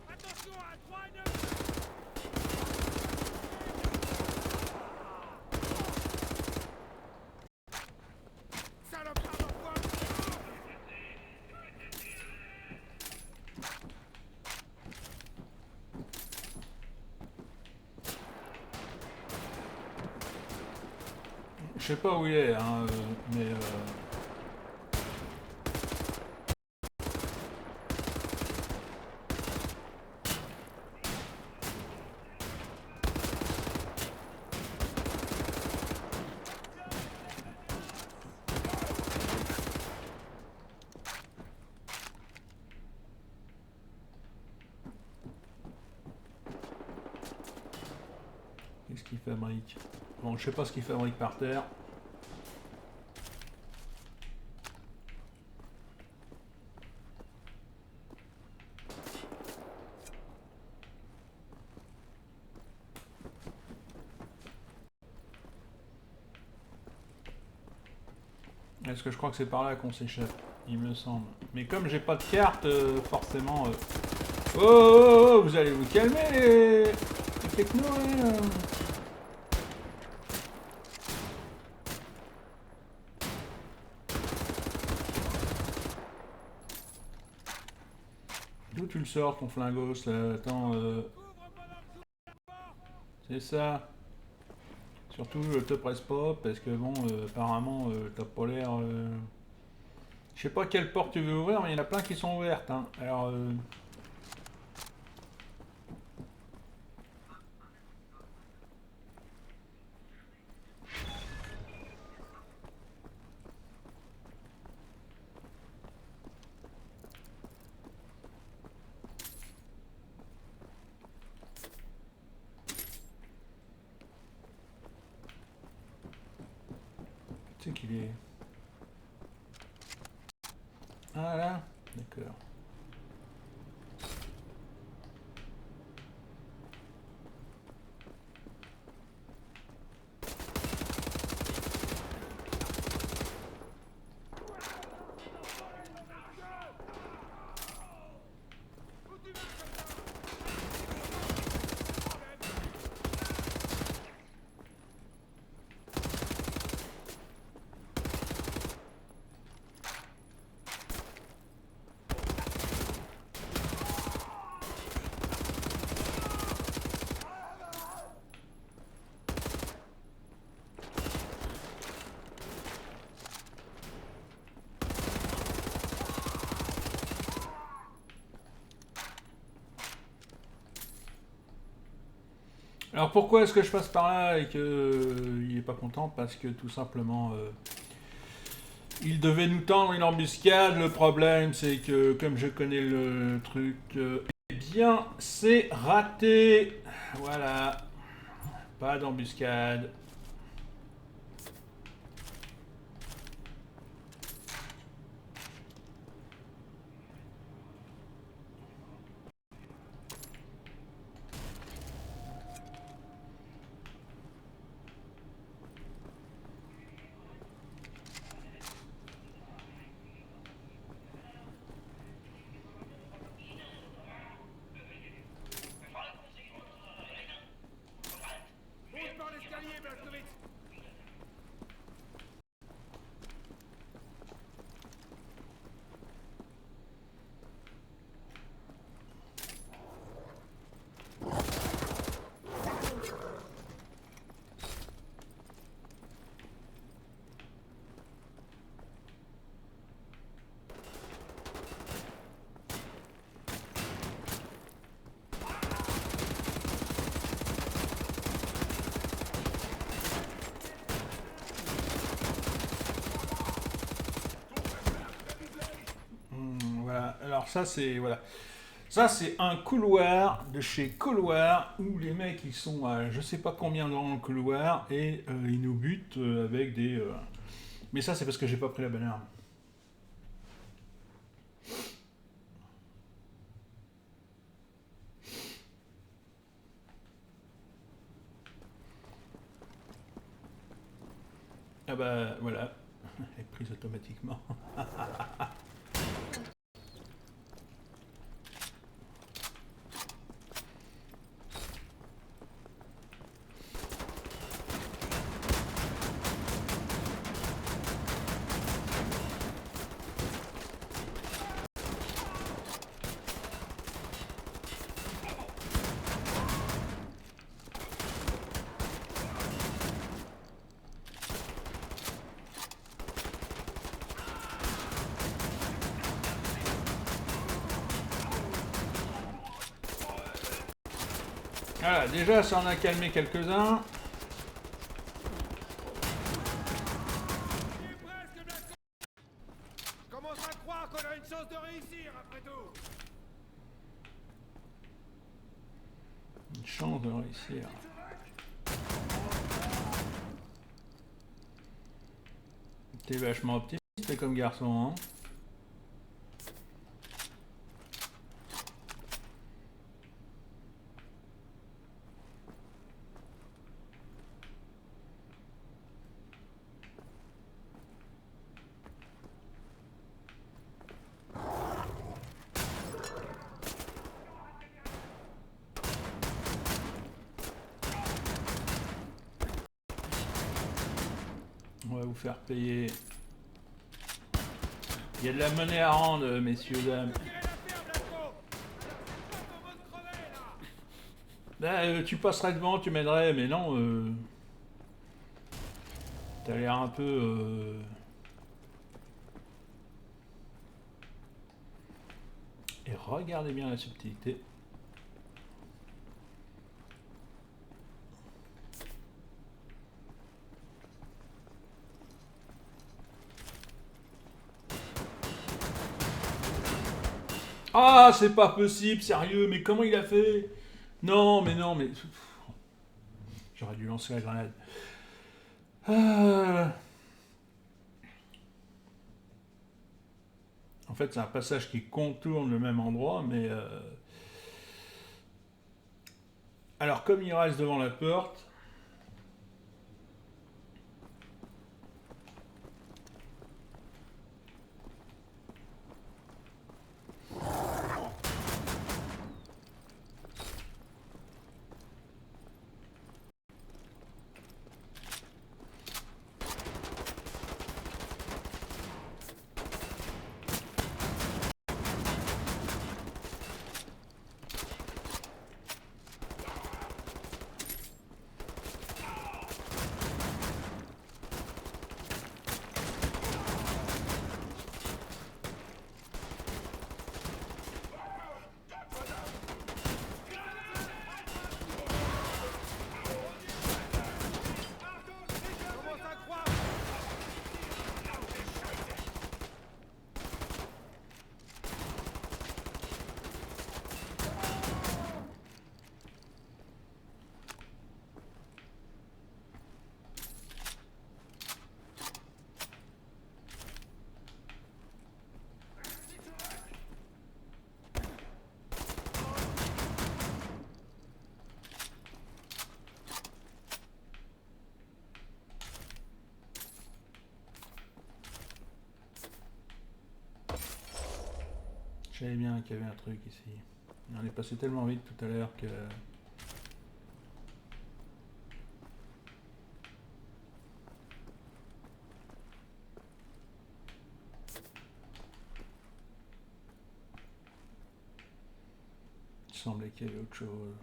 Attention à 3 et 9! Salopard d'enfoi! Je sais pas où il est, hein, mais... Qu'est-ce qu'il fabrique? Bon, je sais pas ce qu'il fabrique par terre. Est-ce que je crois que c'est par là qu'on s'échappe? Il me semble. Mais comme j'ai pas de carte, forcément... Oh, oh, oh, vous allez vous calmer les technos, là. D'où tu le sors, ton flingos, là? Attends, c'est ça. Surtout, te presse pas, parce que bon, apparemment, t'as pas l'air... Je sais pas quelle porte tu veux ouvrir, mais il y en a plein qui sont ouvertes, hein. Alors, tu sais qu'il est... Ah là, d'accord. Alors pourquoi est-ce que je passe par là et que il est pas content? Parce que tout simplement, il devait nous tendre une embuscade. Le problème, c'est que comme je connais le truc, eh bien, c'est raté. Voilà, pas d'embuscade. Monte par l'escalier, Blazkowicz. Voilà. Alors ça, c'est voilà. Ça, c'est un couloir de chez Couloir où les mecs ils sont à je sais pas combien dans le couloir et ils nous butent avec des. Mais ça, c'est parce que j'ai pas pris la bonne arme. Ah bah voilà, elle est prise automatiquement. Voilà, déjà ça en a calmé quelques-uns. Il est presque, Blazkowicz. Je commence à croire qu'on a une chance de réussir, après tout. Une chance de réussir. T'es vachement optimiste comme garçon, hein. va vous faire payer. Il y a de la monnaie à rendre, messieurs, dames. Tu passerais devant, tu m'aiderais, mais non. T'as l'air un peu... Et regardez bien la subtilité. Ah, c'est pas possible, sérieux, mais comment il a fait? Non, mais non, mais... J'aurais dû lancer la grenade. En fait, c'est un passage qui contourne le même endroit, mais... Alors, comme il reste devant la porte... Je savais bien qu'il y avait un truc ici. On est passé tellement vite tout à l'heure que... Il semblait qu'il y avait autre chose.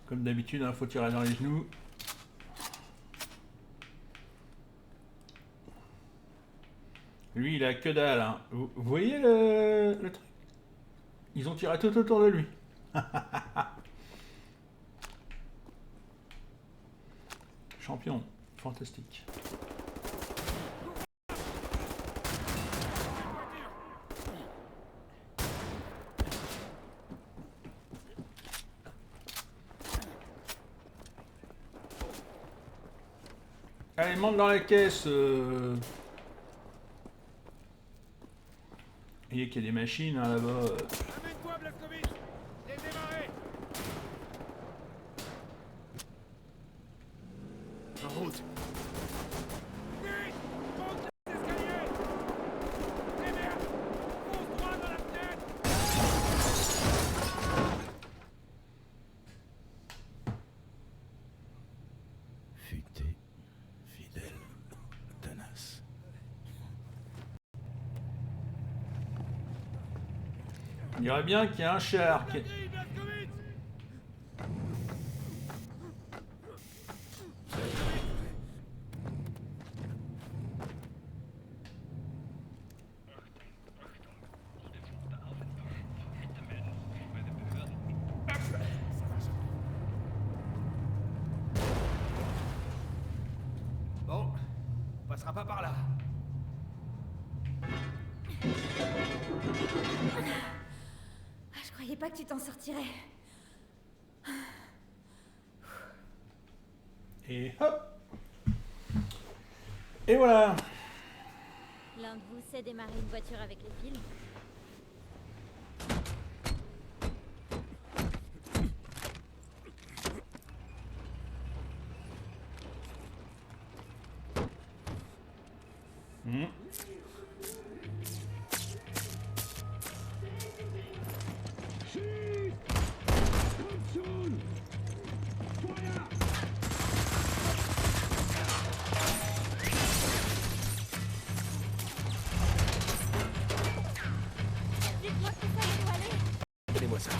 Comme d'habitude, il faut tirer dans les genoux. Lui, il a que dalle. Hein. Vous voyez le truc? Ils ont tiré tout autour de lui. Champion. Fantastique. Allez, monte dans la caisse. Vous voyez qu'il y a des machines hein, là-bas. Amène-toi, Blazkowicz. J'ai démarré. En route. Vite, monte les escaliers. Eh merde, fonce droit dans la fenêtre. Futé, fidèle, tenace. Il y aurait bien qu'il y ait un char qui... Bon, on passera pas par là. Ah, je croyais pas que tu t'en sortirais. Et hop. Et voilà. L'un de vous sait démarrer une voiture avec les piles? Mhm. Dites-moi que ça doit aller. Donnez-moi ça.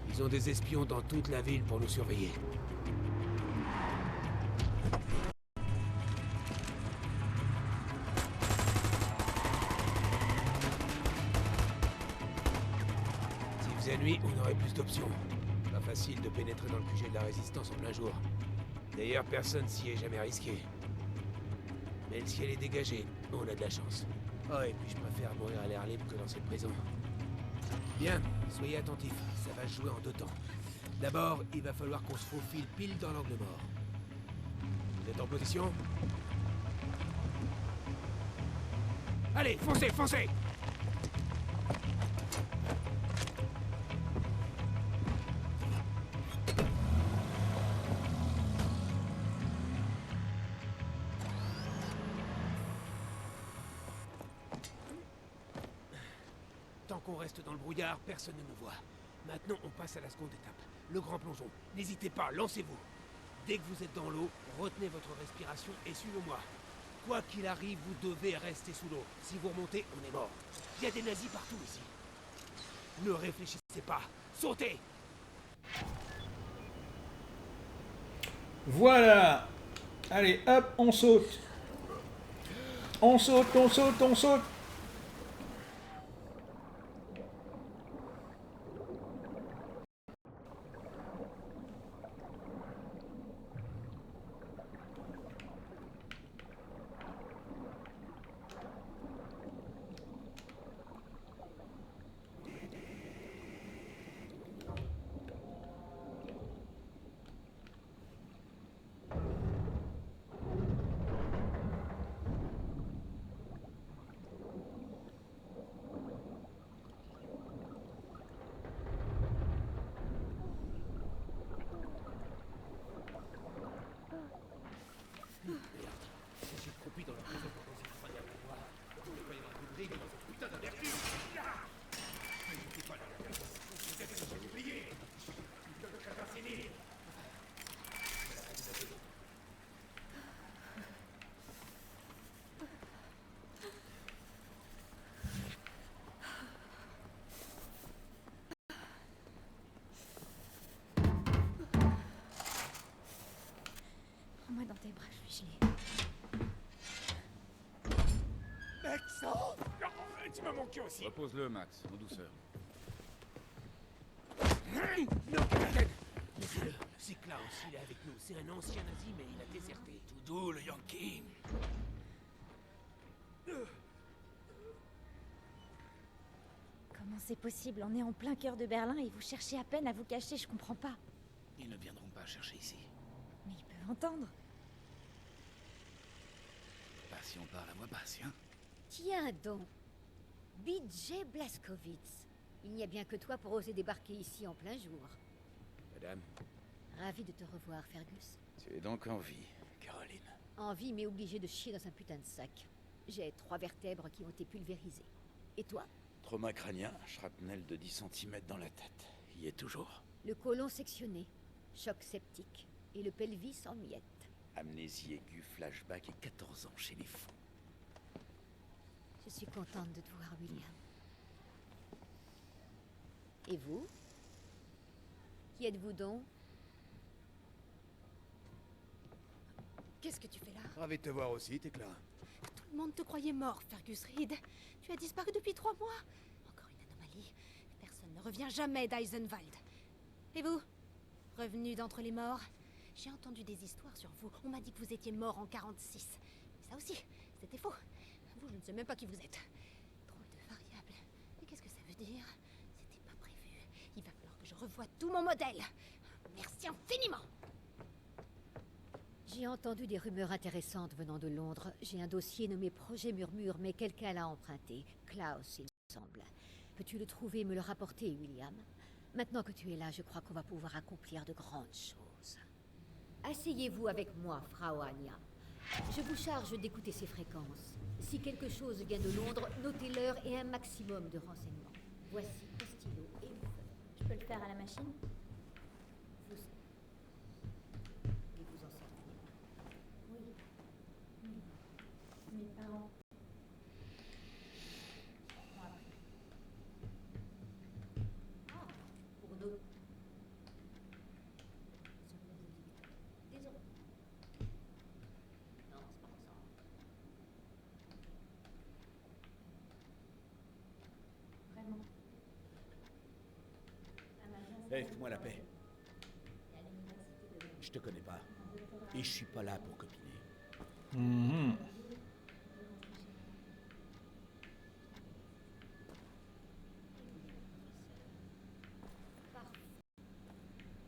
Ils ont des espions dans toute la ville pour nous surveiller. S'il faisait nuit, on aurait plus d'options. Pas facile de pénétrer dans le QG de la résistance en plein jour. D'ailleurs, personne s'y est jamais risqué. Mais le ciel est dégagé, on a de la chance. Oh, et puis je préfère mourir à l'air libre que dans cette prison. Bien, soyez attentifs, ça va se jouer en deux temps. D'abord, il va falloir qu'on se faufile pile dans l'angle mort. Vous êtes en position? Allez, foncez, foncez! Tant qu'on reste dans le brouillard, personne ne nous voit. Maintenant, on passe à la seconde étape. Le grand plongeon. N'hésitez pas, lancez-vous. Dès que vous êtes dans l'eau, retenez votre respiration et suivez-moi. Quoi qu'il arrive, vous devez rester sous l'eau. Si vous remontez, on est mort. Il y a des nazis partout ici. Ne réfléchissez pas. Sautez! Voilà. Allez, hop, on saute. On saute, on saute, on saute. J'ai croupi dans la prison pendant ces 3 derniers mois. Il ne peut pas y avoir de briques dans cette putain d'amertume. N'hésitez pas, vous êtes déjà oublié. Putain de crétin sénile. Prends-moi dans tes bras, je suis gelée. Mec, ça! Tu m'as manqué aussi. Repose-le, Max, en douceur. Non, capitaine! Laissez-le. C'est Klaus, il est avec nous. C'est un ancien nazi, mais il a déserté. Tout doux, le Yankee. Comment c'est possible? On est en plein cœur de Berlin et vous cherchez à peine à vous cacher, je comprends pas. Ils ne viendront pas chercher ici. Mais ils peuvent entendre. Pas si on parle à voix basse, hein. Tiens donc, BJ Blazkowicz. Il n'y a bien que toi pour oser débarquer ici en plein jour. Madame, Ravi de te revoir, Fergus. tu es donc en vie, Caroline. En vie, mais obligé de chier dans un putain de sac. J'ai 3 vertèbres qui ont été pulvérisées. Et toi? Trauma crânien, shrapnel de 10 cm dans la tête. Y est toujours. Le côlon sectionné, choc septique, et le pelvis en miettes. Amnésie aiguë, flashback et 14 ans chez les fous. Je suis contente de te voir, William. Et vous? Qui êtes-vous donc? Qu'est-ce que tu fais là? Ravi de te voir aussi, Tekla. Tout le monde te croyait mort, Fergus Reed. Tu as disparu depuis 3 mois. Encore une anomalie. Personne ne revient jamais d'Eisenwald. Et vous? Revenu d'entre les morts? J'ai entendu des histoires sur vous. On m'a dit que vous étiez mort en 46. Mais ça aussi, c'était faux. Vous, je ne sais même pas qui vous êtes. Drôle de variable. Mais qu'est-ce que ça veut dire? C'était pas prévu. Il va falloir que je revoie tout mon modèle. Merci infiniment. J'ai entendu des rumeurs intéressantes venant de Londres. J'ai un dossier nommé Projet Murmure, mais quelqu'un l'a emprunté. Klaus, il me semble. Peux-tu le trouver et me le rapporter, William? Maintenant que tu es là, je crois qu'on va pouvoir accomplir de grandes choses. Asseyez-vous avec moi, Frau Anya. Je vous charge d'écouter ces fréquences. Si quelque chose vient de Londres, notez l'heure et un maximum de renseignements. Voici un stylo et une feuille. Je peux le faire à la machine? Vous... Et vous en servez? Oui. Mes parents. Ah, pour nous. Désolé. Non, c'est pas ça. Vraiment. Hé, fous-moi la paix. Je te connais pas. Et je suis pas là pour copiner. Mhm.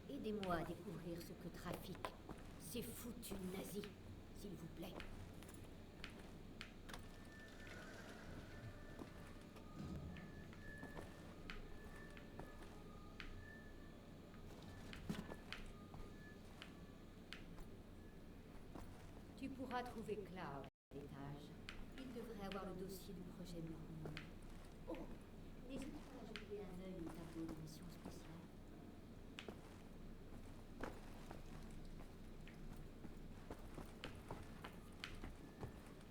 Aidez-moi à découvrir ce que trafiquent ces foutus nazis, s'il vous plaît. Tu pourras trouver Cloud à l'étage. Il devrait avoir le dossier du projet Murmure. Oh, n'hésite pas à jeter un œil au tableau de mission spéciale.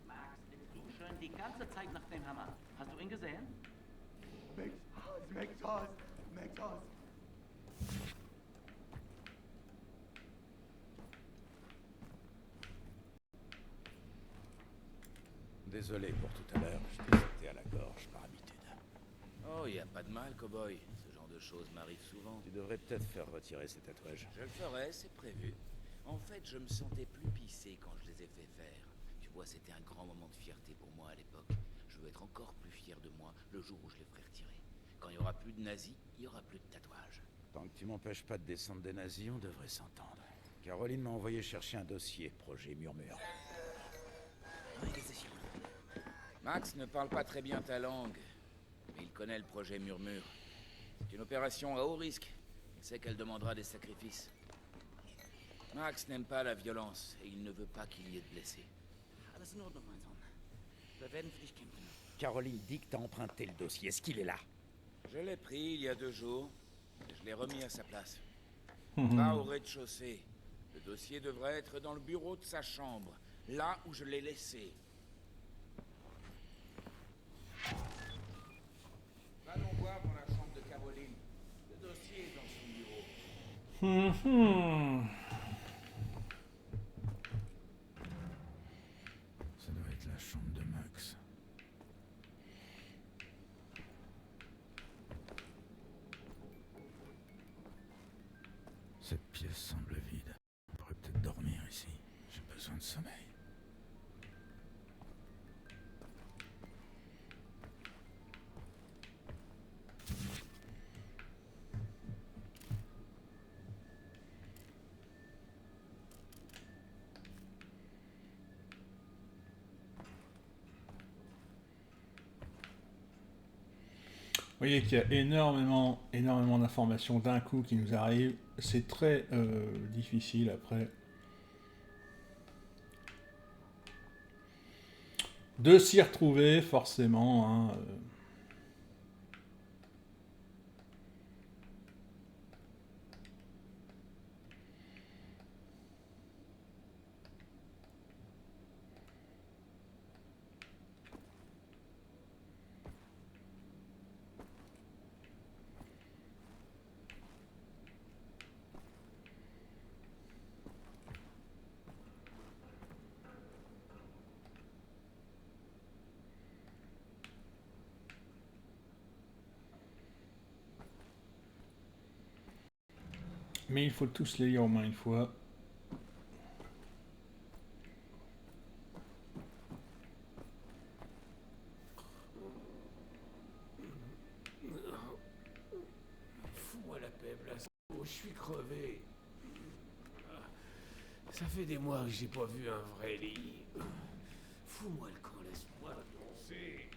Max, du schon die ganze Zeit nach dem Hammer. Hast du ihn gesehen? Max Haus. Désolé pour tout à l'heure, je t'ai sauté à la gorge par habitude. Oh, y a pas de mal, cowboy. Ce genre de choses m'arrive souvent. Tu devrais peut-être faire retirer ces tatouages. Je le ferai, c'est prévu. En fait, je me sentais plus pissé quand je les ai fait faire. Tu vois, c'était un grand moment de fierté pour moi à l'époque. Je veux être encore plus fier de moi le jour où je les ferai retirer. Quand il y aura plus de nazis, il y aura plus de tatouages. Tant que tu m'empêches pas de descendre des nazis, on devrait s'entendre. Caroline m'a envoyé chercher un dossier, projet Murmure. Max ne parle pas très bien ta langue, mais il connaît le projet Murmure. C'est une opération à haut risque. Il sait qu'elle demandera des sacrifices. Max n'aime pas la violence et il ne veut pas qu'il y ait de blessés. Alles in Ordnung, mein Sohn. Wir werden für dich kämpfen. Caroline dit que t'as emprunté le dossier. Est-ce qu'il est là? Je l'ai pris il y a 2 jours et je l'ai remis à sa place. Va au rez-de-chaussée. Le dossier devrait être dans le bureau de sa chambre, là où je l'ai laissé. Va donc voir dans la chambre de Caroline. Le dossier est dans son bureau. Ça doit être la chambre de Max. Cette pièce semble vide. On pourrait peut-être dormir ici. J'ai besoin de sommeil. Vous voyez qu'il y a énormément d'informations d'un coup qui nous arrivent. C'est très difficile après de s'y retrouver, forcément. Hein. Mais il faut tous les lire au moins une fois. Fous-moi la paix, Blasco, je suis crevé. Ça fait des mois que j'ai pas vu un vrai lit. Fous-moi le camp, laisse-moi danser.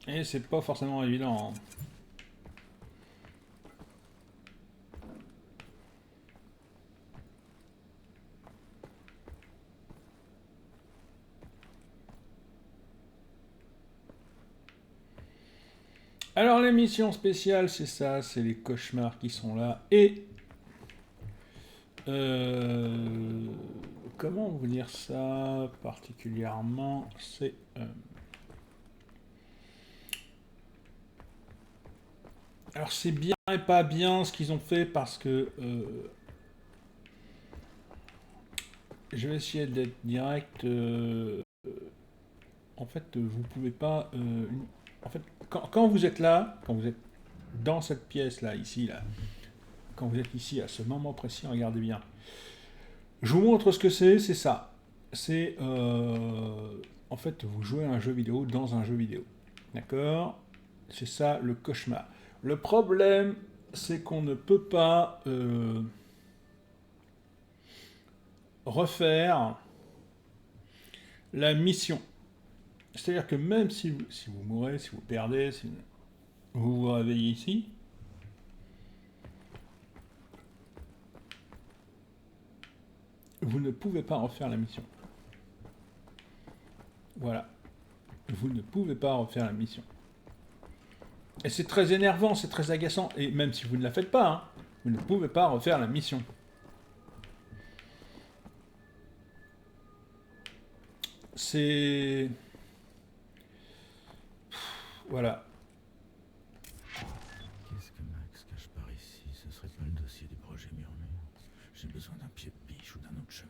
Et c'est pas forcément évident. Alors les missions spéciales, c'est ça, c'est les cauchemars qui sont là. Et... comment vous dire ça particulièrement? C'est... alors c'est bien et pas bien ce qu'ils ont fait parce que... je vais essayer d'être direct. En fait, vous pouvez pas... en fait, quand vous êtes là, quand vous êtes dans cette pièce-là, ici, là, quand vous êtes ici, à ce moment précis, regardez bien. Je vous montre ce que c'est ça. C'est... en fait, vous jouez à un jeu vidéo dans un jeu vidéo. D'accord? C'est ça, le cauchemar. Le problème, c'est qu'on ne peut pas refaire la mission. C'est-à-dire que même si vous mourrez, si vous perdez, si vous vous réveillez ici, vous ne pouvez pas refaire la mission. Voilà. Vous ne pouvez pas refaire la mission. Et c'est très énervant, c'est très agaçant. Et même si vous ne la faites pas, hein, vous ne pouvez pas refaire la mission. C'est... voilà. Qu'est-ce que Max cache par ici? Ce serait pas le dossier du projet Murmure. J'ai besoin d'un pied de biche ou d'un autre chemin.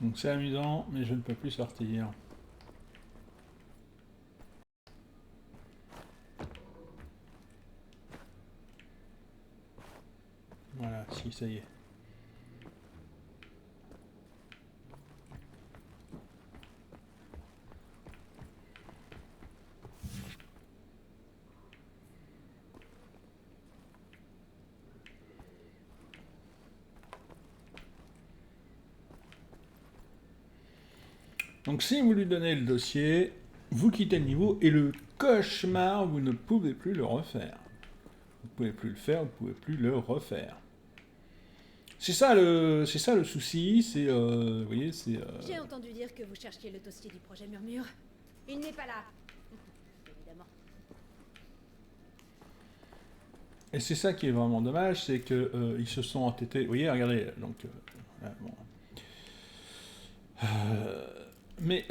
Donc c'est amusant, mais je ne peux plus sortir. Voilà, si, ça y est. Donc si vous lui donnez le dossier, vous quittez le niveau et le cauchemar, vous ne pouvez plus le refaire. Vous ne pouvez plus le faire, vous ne pouvez plus le refaire. C'est ça le souci, c'est, vous voyez, c'est... J'ai entendu dire que vous cherchiez le dossier du projet Murmure. Il n'est pas là. Évidemment. Et c'est ça qui est vraiment dommage, c'est que ils se sont entêtés. Vous voyez, regardez, donc... voilà, bon. Mais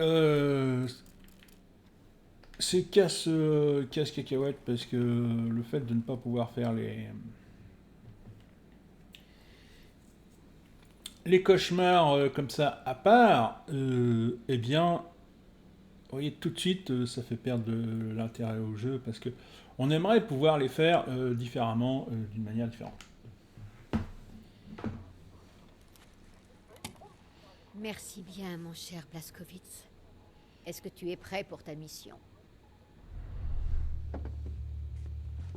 c'est casse-cacahuète parce que le fait de ne pas pouvoir faire les cauchemars comme ça à part, eh bien, vous voyez, tout de suite, ça fait perdre de l'intérêt au jeu parce que on aimerait pouvoir les faire différemment, d'une manière différente. Merci bien, mon cher Blazkowicz. Est-ce que tu es prêt pour ta mission?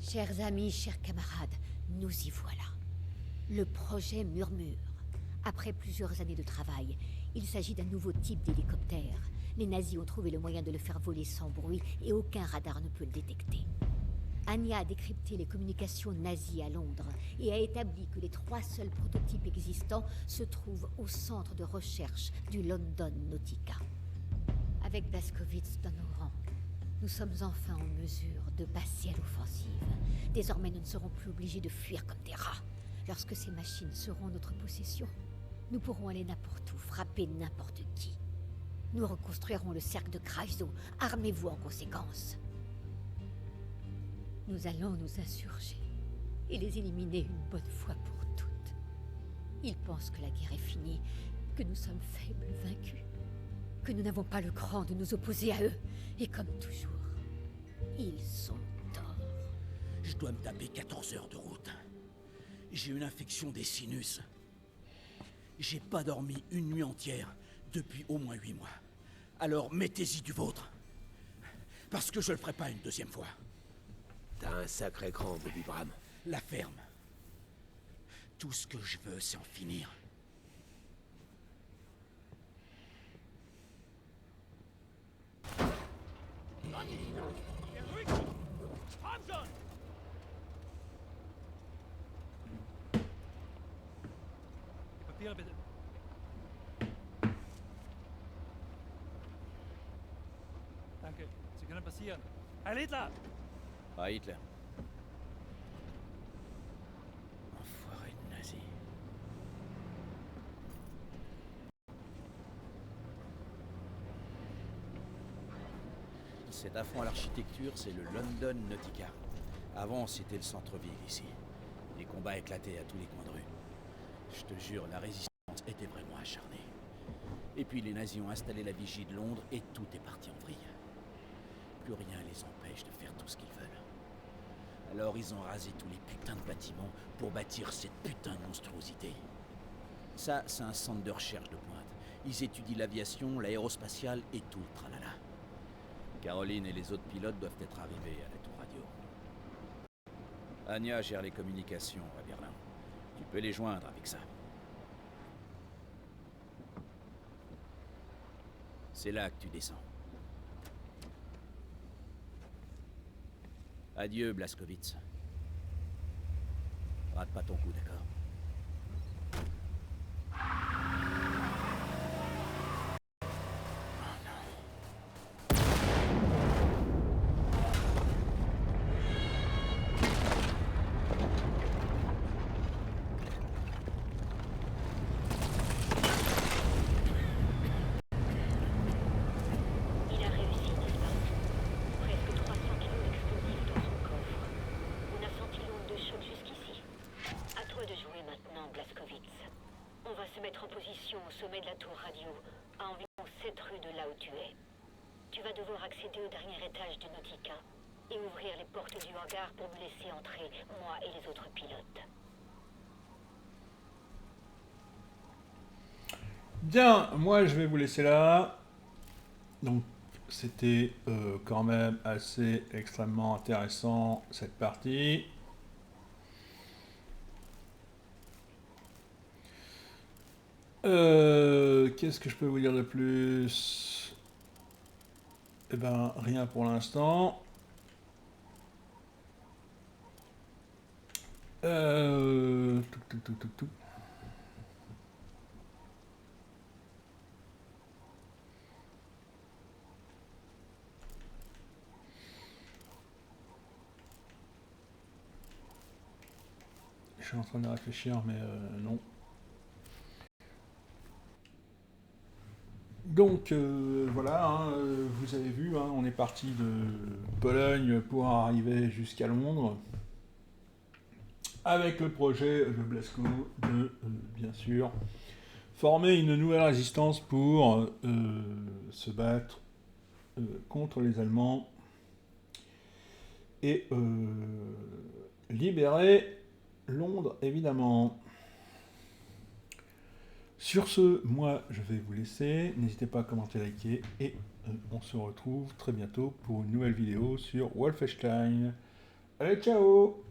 Chers amis, chers camarades, nous y voilà. Le projet Murmure. Après plusieurs années de travail, il s'agit d'un nouveau type d'hélicoptère. Les nazis ont trouvé le moyen de le faire voler sans bruit et aucun radar ne peut le détecter. Anya a décrypté les communications nazies à Londres et a établi que les 3 seuls prototypes existants se trouvent au centre de recherche du London Nautica. Avec Blazkowicz dans nos rangs, nous sommes enfin en mesure de passer à l'offensive. Désormais, nous ne serons plus obligés de fuir comme des rats. Lorsque ces machines seront en notre possession, nous pourrons aller n'importe où, frapper n'importe qui. Nous reconstruirons le cercle de Kreisau. Armez-vous en conséquence. Nous allons nous insurger et les éliminer une bonne fois pour toutes. Ils pensent que la guerre est finie, que nous sommes faibles, vaincus, que nous n'avons pas le cran de nous opposer à eux. Et comme toujours, ils sont torts. Je dois me taper 14 heures de route. J'ai une infection des sinus. J'ai pas dormi une nuit entière depuis au moins 8 mois. Alors mettez-y du vôtre. Parce que je le ferai pas une deuxième fois. T'as un sacré cran, Bobby Bram. La ferme. Tout ce que je veux, c'est en finir. Papiere bitte. Danke. Sie können passieren. Heil Hitler! Pas Hitler. Enfoiré de nazi. Cet affront à l'architecture, c'est le London Nautica. Avant, c'était le centre-ville ici. Les combats éclataient à tous les coins de rue. Je te jure, la résistance était vraiment acharnée. Et puis les nazis ont installé la vigie de Londres et tout est parti en vrille. Plus rien les empêche de faire tout ce qu'ils veulent. Alors ils ont rasé tous les putains de bâtiments pour bâtir cette putain de monstruosité. Ça, c'est un centre de recherche de pointe. Ils étudient l'aviation, l'aérospatiale et tout le tralala. Caroline et les autres pilotes doivent être arrivés à la tour radio. Anya gère les communications à Berlin. Tu peux les joindre avec ça. C'est là que tu descends. Adieu, Blazkowicz. Rate pas ton coup, d'accord? Il a réussi, n'est-ce pas? Presque 300 kilos d'explosifs dans son coffre. On a senti l'onde de choc jusqu'ici. À toi de jouer en position au sommet de la tour radio, à environ 7 rues de là où tu es. Tu vas devoir accéder au dernier étage du Nautica et ouvrir les portes du hangar pour nous laisser entrer, moi et les autres pilotes. Bien, moi je vais vous laisser là. Donc c'était quand même assez extrêmement intéressant cette partie. Qu'est-ce que je peux vous dire de plus? Eh ben rien pour l'instant. Tout. Je suis en train de réfléchir, mais non. Donc voilà, hein, vous avez vu, hein, on est parti de Pologne pour arriver jusqu'à Londres, avec le projet de Blasco de, bien sûr, former une nouvelle résistance pour se battre contre les Allemands et libérer Londres, évidemment. Sur ce, moi, je vais vous laisser. N'hésitez pas à commenter, liker, et on se retrouve très bientôt pour une nouvelle vidéo sur Wolfenstein. Allez, ciao!